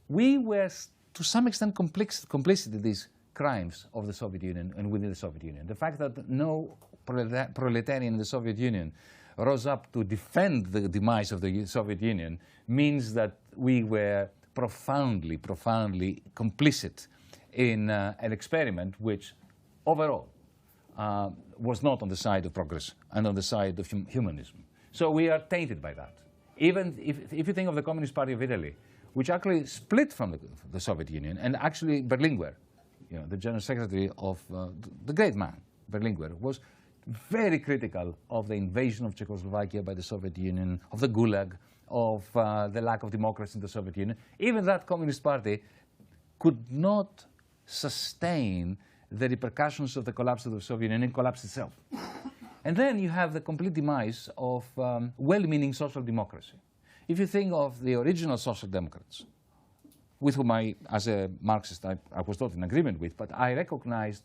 we were to some extent complicit in these crimes of the Soviet Union and within the Soviet Union. The fact that no proletarian in the Soviet Union rose up to defend the demise of the Soviet Union means that we were profoundly, profoundly complicit in an experiment which overall was not on the side of progress and on the side of humanism. So we are tainted by that. Even if you think of the Communist Party of Italy, which actually split from the Soviet Union, and actually Berlinguer, the General Secretary of the great man, Berlinguer, was very critical of the invasion of Czechoslovakia by the Soviet Union, of the Gulag, of the lack of democracy in the Soviet Union. Even that Communist Party could not sustain the repercussions of the collapse of the Soviet Union and collapse itself. And then you have the complete demise of well-meaning social democracy. If you think of the original social democrats, with whom I, as a Marxist, I was not in agreement with, but I recognized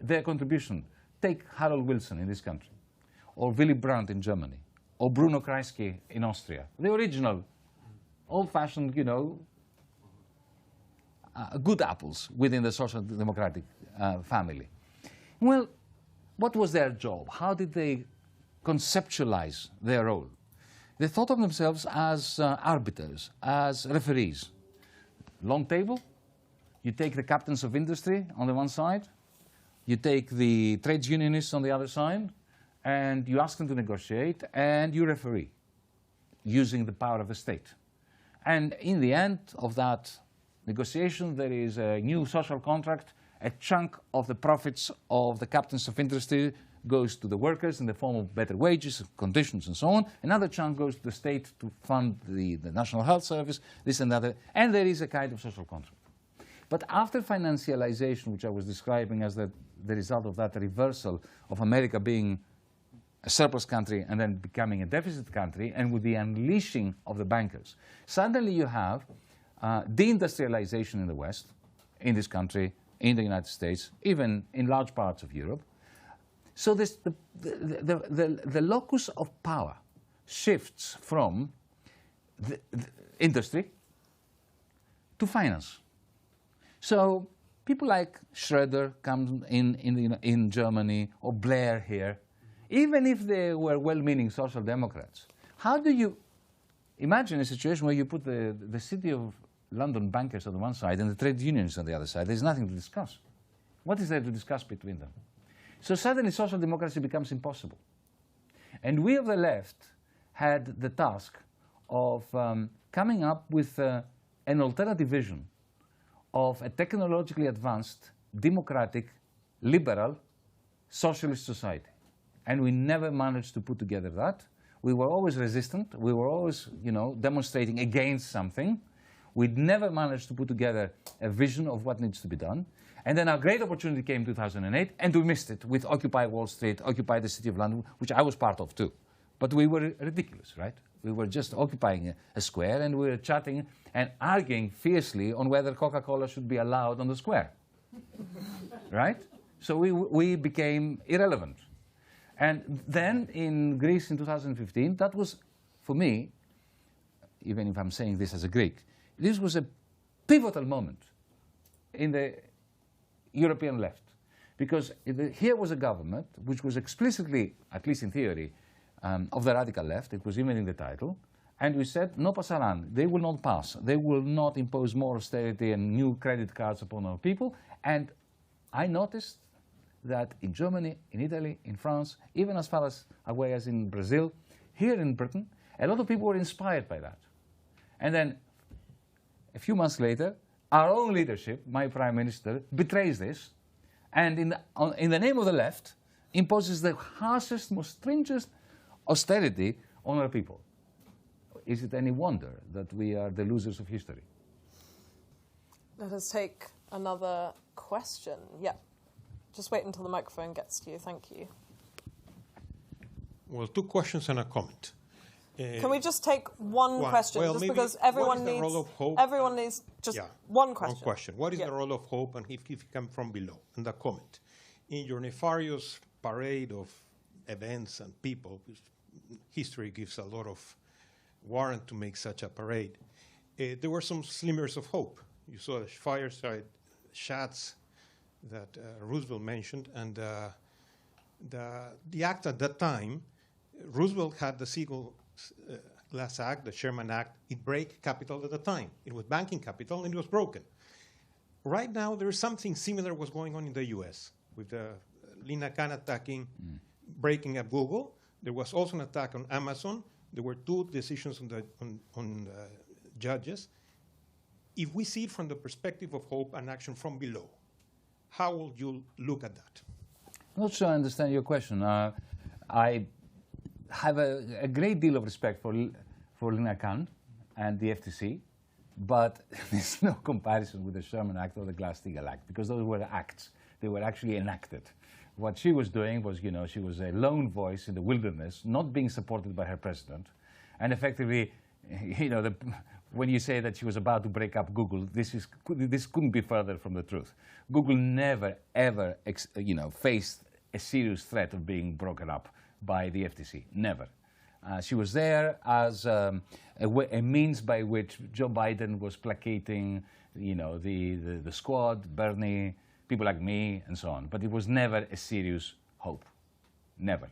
their contribution. Take Harold Wilson in this country, or Willy Brandt in Germany, or Bruno Kreisky in Austria. The original, old-fashioned, good apples within the social democratic family. Well, what was their job? How did they conceptualize their role? They thought of themselves as arbiters, as referees. Long table, you take the captains of industry on the one side, you take the trades unionists on the other side, and you ask them to negotiate, and you referee, using the power of the state. And in the end of that negotiation, there is a new social contract. A chunk of the profits of the captains of industry goes to the workers in the form of better wages, conditions, and so on. Another chunk goes to the state to fund the National Health Service, this and that, and there is a kind of social contract. But after financialization, which I was describing as the result of that reversal of America being a surplus country and then becoming a deficit country, and with the unleashing of the bankers, suddenly you have deindustrialization in the West, in this country, in the United States, even in large parts of Europe. So this, the locus of power shifts from the industry to finance. So people like Schroeder come in Germany, or Blair here, even if they were well-meaning social democrats. How do you imagine a situation where you put the city of London bankers on the one side and the trade unions on the other side? There's nothing to discuss. What is there to discuss between them? So suddenly social democracy becomes impossible. And we of the left had the task of coming up with an alternative vision of a technologically advanced, democratic, liberal, socialist society. And we never managed to put together that. We were always resistant. We were always, demonstrating against something. We'd never managed to put together a vision of what needs to be done. And then our great opportunity came in 2008, and we missed it with Occupy Wall Street, Occupy the City of London, which I was part of too. But we were ridiculous, right? We were just occupying a square, and we were chatting and arguing fiercely on whether Coca-Cola should be allowed on the square, right? So we became irrelevant. And then in Greece in 2015, that was, for me, even if I'm saying this as a Greek, this was a pivotal moment in the European left. Because here was a government which was explicitly, at least in theory, of the radical left. It was even in the title. And we said, no pasaran, they will not pass. They will not impose more austerity and new credit cards upon our people. And I noticed that in Germany, in Italy, in France, even as far away as in Brazil, here in Britain, a lot of people were inspired by that. And then a few months later, our own leadership, my prime minister, betrays this, and in the name of the left, imposes the harshest, most stringent austerity on our people. Is it any wonder that we are the losers of history? Let us take another question. Yeah. Just wait until the microphone gets to you. Thank you. Well, two questions and a comment. Can we just take one question, well, just maybe because what is the role of hope? everyone needs just one question. One question. What is the role of hope, and if it comes from below? And the comment. In your nefarious parade of events and people, which history gives a lot of warrant to make such a parade, there were some glimmers of hope. You saw the fireside chats that Roosevelt mentioned, and the act at that time, Roosevelt had the Siegel Glass Act, the Sherman Act. It break capital at the time. It was banking capital, and it was broken. Right now, there is something similar was going on in the U.S. with Lina Khan attacking, breaking up Google. There was also an attack on Amazon. There were two decisions on the judges. If we see it from the perspective of hope and action from below, how will you look at that? I'm not sure I understand your question. I have a great deal of respect for Lina Khan and the FTC, but there's no comparison with the Sherman Act or the Glass-Steagall Act, because those were acts. They were actually enacted. What she was doing was, you know, she was a lone voice in the wilderness, not being supported by her president, and effectively, you know, when you say that she was about to break up Google, this couldn't be further from the truth. Google never, ever, faced a serious threat of being broken up by the FTC. Never. She was there as a means by which Joe Biden was placating, you know, the squad, Bernie, people like me, and so on. But it was never a serious hope. Never.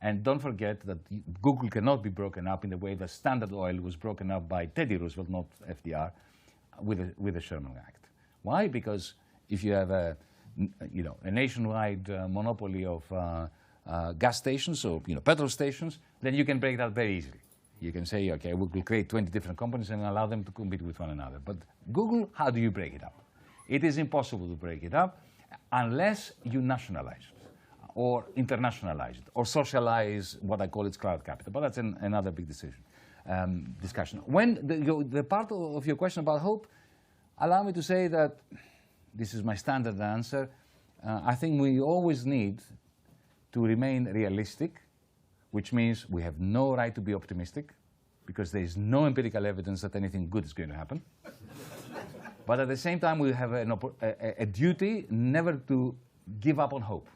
And don't forget that Google cannot be broken up in the way that Standard Oil was broken up by Teddy Roosevelt, not FDR, with the Sherman Act. Why? Because if you have a nationwide monopoly of gas stations or petrol stations, then you can break that very easily. You can say, okay, we'll create 20 different companies and allow them to compete with one another. But Google, how do you break it up? It is impossible to break it up unless you nationalize it, or internationalize it, or socialize what I call its cloud capital. But that's another big discussion. When the part of your question about hope, allow me to say that this is my standard answer. I think we always need to remain realistic, which means we have no right to be optimistic, because there is no empirical evidence that anything good is going to happen. But at the same time, we have a duty never to give up on hope.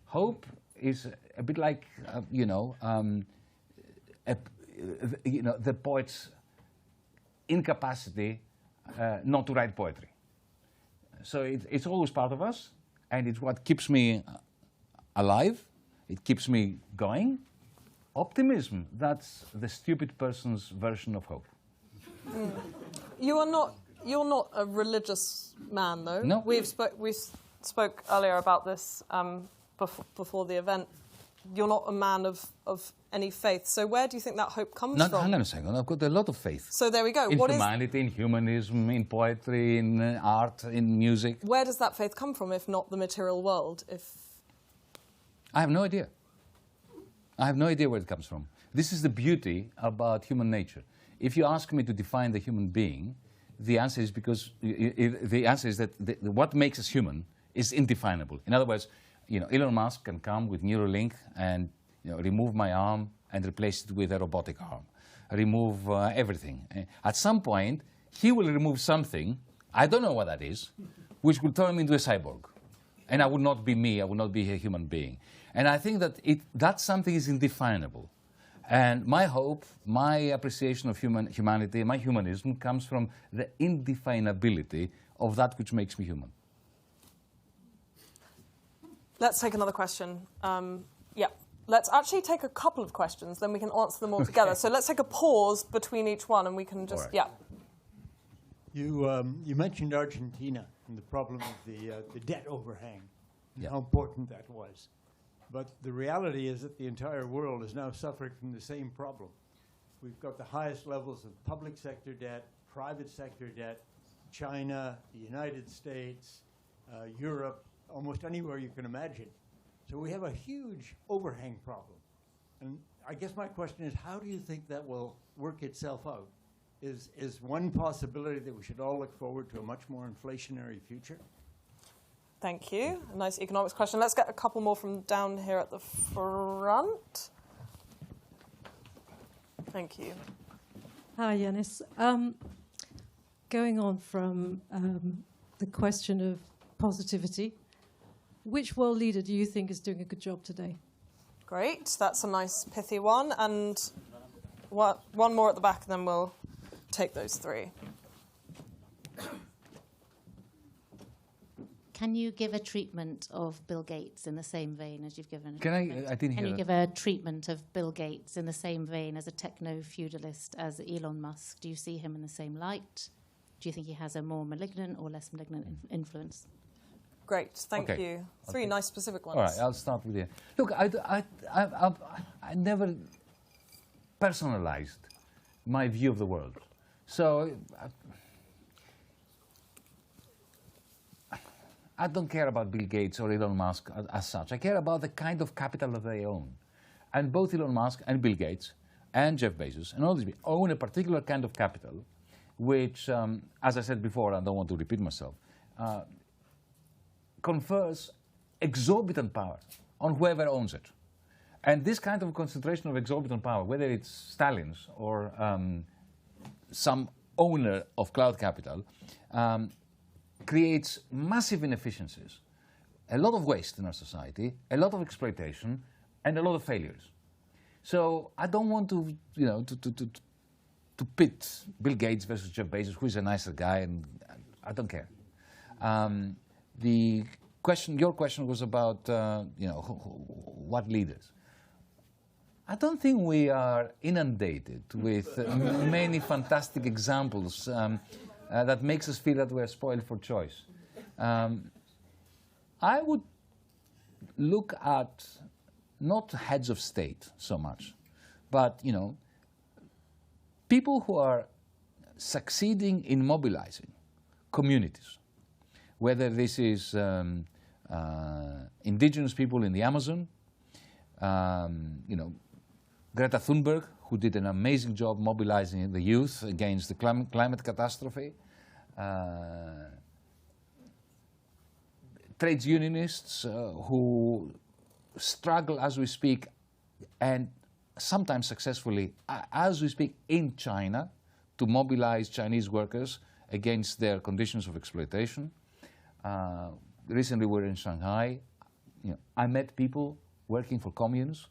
Hope is a bit like, the poet's incapacity not to write poetry. So it's always part of us, and it's what keeps me alive. It keeps me going. Optimism, that's the stupid person's version of hope. Mm. You're not a religious man, though. No. We spoke earlier about this before the event. You're not a man of any faith. So where do you think that hope comes from? Hang on a second. I've got a lot of faith. So there we go. In humanity, in humanism, in poetry, in art, in music. Where does that faith come from, if not the material world? I have no idea. I have no idea where it comes from. This is the beauty about human nature. If you ask me to define the human being, the answer is that what makes us human is indefinable. In other words, Elon Musk can come with Neuralink and remove my arm and replace it with a robotic arm, remove everything. At some point, he will remove something, I don't know what that is, which will turn me into a cyborg. And I would not be me, I would not be a human being. And I think that that something is indefinable. And my hope, my appreciation of humanity, my humanism comes from the indefinability of that which makes me human. Let's take another question. Let's actually take a couple of questions, then we can answer them all together. So let's take a pause between each one, and we can just, You mentioned Argentina and the problem of the debt overhang, and how important that was. But the reality is that the entire world is now suffering from the same problem. We've got the highest levels of public sector debt, private sector debt, China, the United States, Europe, almost anywhere you can imagine. So we have a huge overhang problem. And I guess my question is, how do you think that will work itself out? Is one possibility that we should all look forward to a much more inflationary future? Thank you. A nice economics question. Let's get a couple more from down here at the front. Thank you. Hi, Yanis. Going on from the question of positivity, which world leader do you think is doing a good job today? Great. That's a nice pithy one. And one more at the back, and then we'll take those three. Can you give a treatment of Bill Gates in the same vein as you've given? I didn't Can hear you give a treatment of Bill Gates in the same vein as a techno feudalist as Elon Musk? Do you see him in the same light? Do you think he has a more malignant or less malignant influence? Great, thank you. Three nice specific ones. All right, I'll start with you. Look, I never personalized my view of the world. So I don't care about Bill Gates or Elon Musk as such. I care about the kind of capital that they own. And both Elon Musk and Bill Gates and Jeff Bezos and all these people own a particular kind of capital, which, as I said before, I don't want to repeat myself, confers exorbitant power on whoever owns it. And this kind of concentration of exorbitant power, whether it's Stalin's or some owner of cloud capital, creates massive inefficiencies, a lot of waste in our society, a lot of exploitation, and a lot of failures. So I don't want to, to pit Bill Gates versus Jeff Bezos, who is a nicer guy, and I don't care. Your question was about, what leaders. I don't think we are inundated with many fantastic examples that makes us feel that we're spoiled for choice. I would look at not heads of state so much, but people who are succeeding in mobilizing communities, whether this is indigenous people in the Amazon, Greta Thunberg, who did an amazing job mobilizing the youth against the climate catastrophe, trades unionists who struggle as we speak, and sometimes successfully, as we speak, in China to mobilize Chinese workers against their conditions of exploitation. Recently we were in Shanghai. I met people working for communes,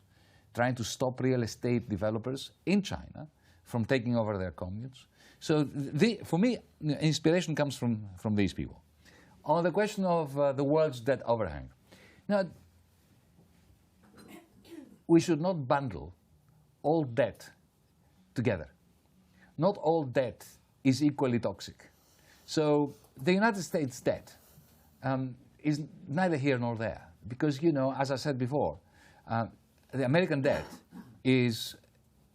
trying to stop real estate developers in China from taking over their communes. So for me, inspiration comes from these people. On the question of the world's debt overhang. Now, we should not bundle all debt together. Not all debt is equally toxic. So the United States debt is neither here nor there. Because, as I said before, the American debt is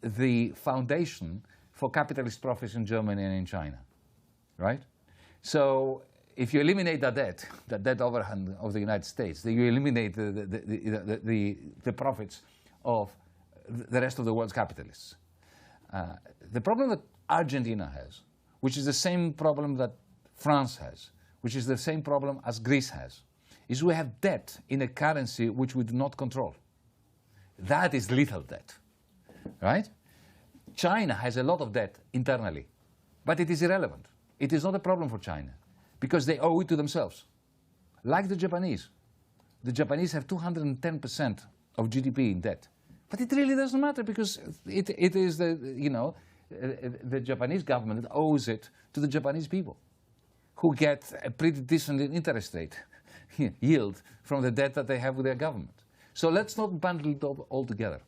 the foundation for capitalist profits in Germany and in China, right? So if you eliminate that debt overhang of the United States, then you eliminate the profits of the rest of the world's capitalists. The problem that Argentina has, which is the same problem that France has, which is the same problem as Greece has, is we have debt in a currency which we do not control. That is lethal debt, right? China has a lot of debt internally, but it is irrelevant. It is not a problem for China because they owe it to themselves. Like the Japanese. The Japanese have 210% of GDP in debt. But it really doesn't matter because it is the Japanese government that owes it to the Japanese people who get a pretty decent interest rate yield from the debt that they have with their government. So let's not bundle it all together.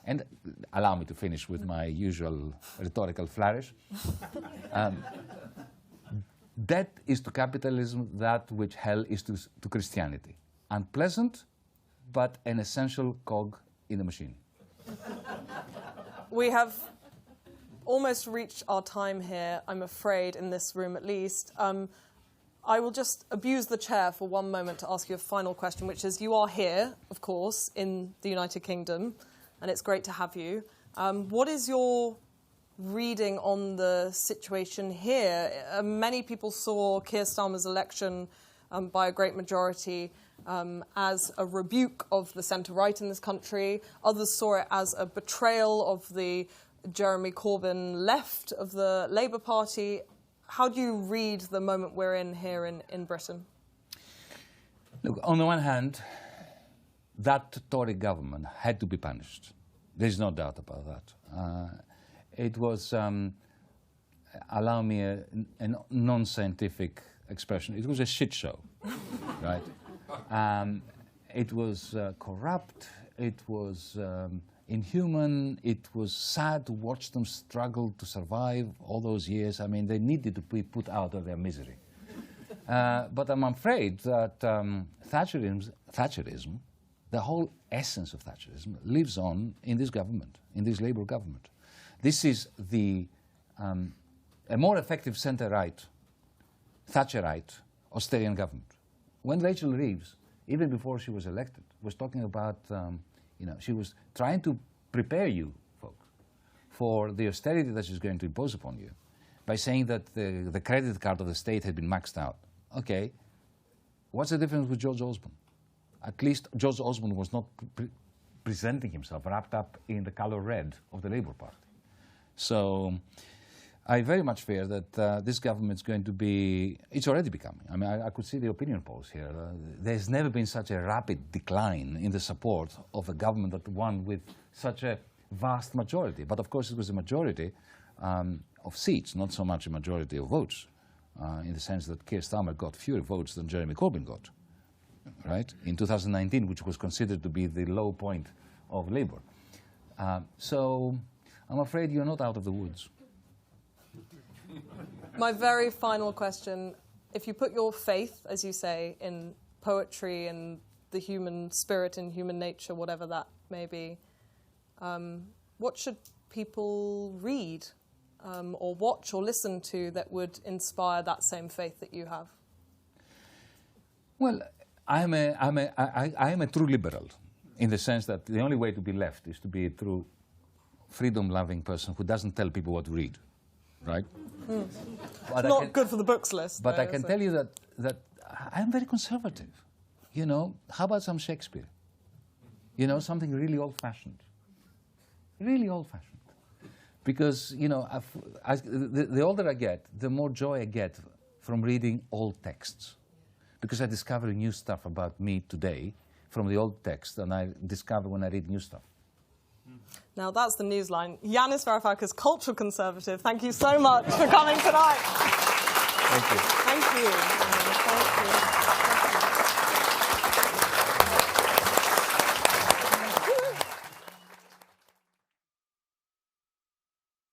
And allow me to finish with my usual rhetorical flourish. Debt is to capitalism that which hell is to Christianity. Unpleasant, but an essential cog in the machine. We have almost reached our time here, I'm afraid, in this room at least. I will just abuse the chair for one moment to ask you a final question, which is, you are here, of course, in the United Kingdom, and it's great to have you. What is your reading on the situation here? Many people saw Keir Starmer's election by a great majority as a rebuke of the centre-right in this country. Others saw it as a betrayal of the Jeremy Corbyn left of the Labour Party. How do you read the moment we're in here in Britain? Look, on the one hand, that Tory government had to be punished. There's no doubt about that. It was, allow me a non-scientific expression, it was a shit show, right? It was corrupt, it was inhuman, it was sad to watch them struggle to survive all those years. I mean, they needed to be put out of their misery. But I'm afraid that Thatcherism, the whole essence of Thatcherism, lives on in this government, in this Labour government. This is a more effective centre-right, Thatcherite, Austerian government. When Rachel Reeves, even before she was elected, was talking about, she was trying to prepare you, folks, for the austerity that she's going to impose upon you by saying that the credit card of the state had been maxed out. Okay, what's the difference with George Osborne? At least George Osborne was not presenting himself wrapped up in the colour red of the Labour Party. So I very much fear that this government is going to be, it's already becoming. I mean, I could see the opinion polls here. There's never been such a rapid decline in the support of a government that won with such a vast majority. But of course it was a majority of seats, not so much a majority of votes, in the sense that Keir Starmer got fewer votes than Jeremy Corbyn got, right, in 2019, which was considered to be the low point of Labour. So I'm afraid you're not out of the woods. My very final question, if you put your faith, as you say, in poetry and the human spirit and human nature, whatever that may be, what should people read or watch or listen to that would inspire that same faith that you have? Well, I am a true liberal in the sense that the only way to be left is to be a true freedom-loving person who doesn't tell people what to read, right? It's not good for the books list. But though, I can tell you that I'm very conservative. You know, how about some Shakespeare? You know, something really old-fashioned. Really old-fashioned. Because, you know, the older I get, the more joy I get from reading old texts. Because I discover new stuff about me today from the old text than I discover when I read new stuff. Now that's the newsline. Yanis Varoufakis, cultural conservative, thank you so much for coming tonight. Thank you. Thank you. Thank you.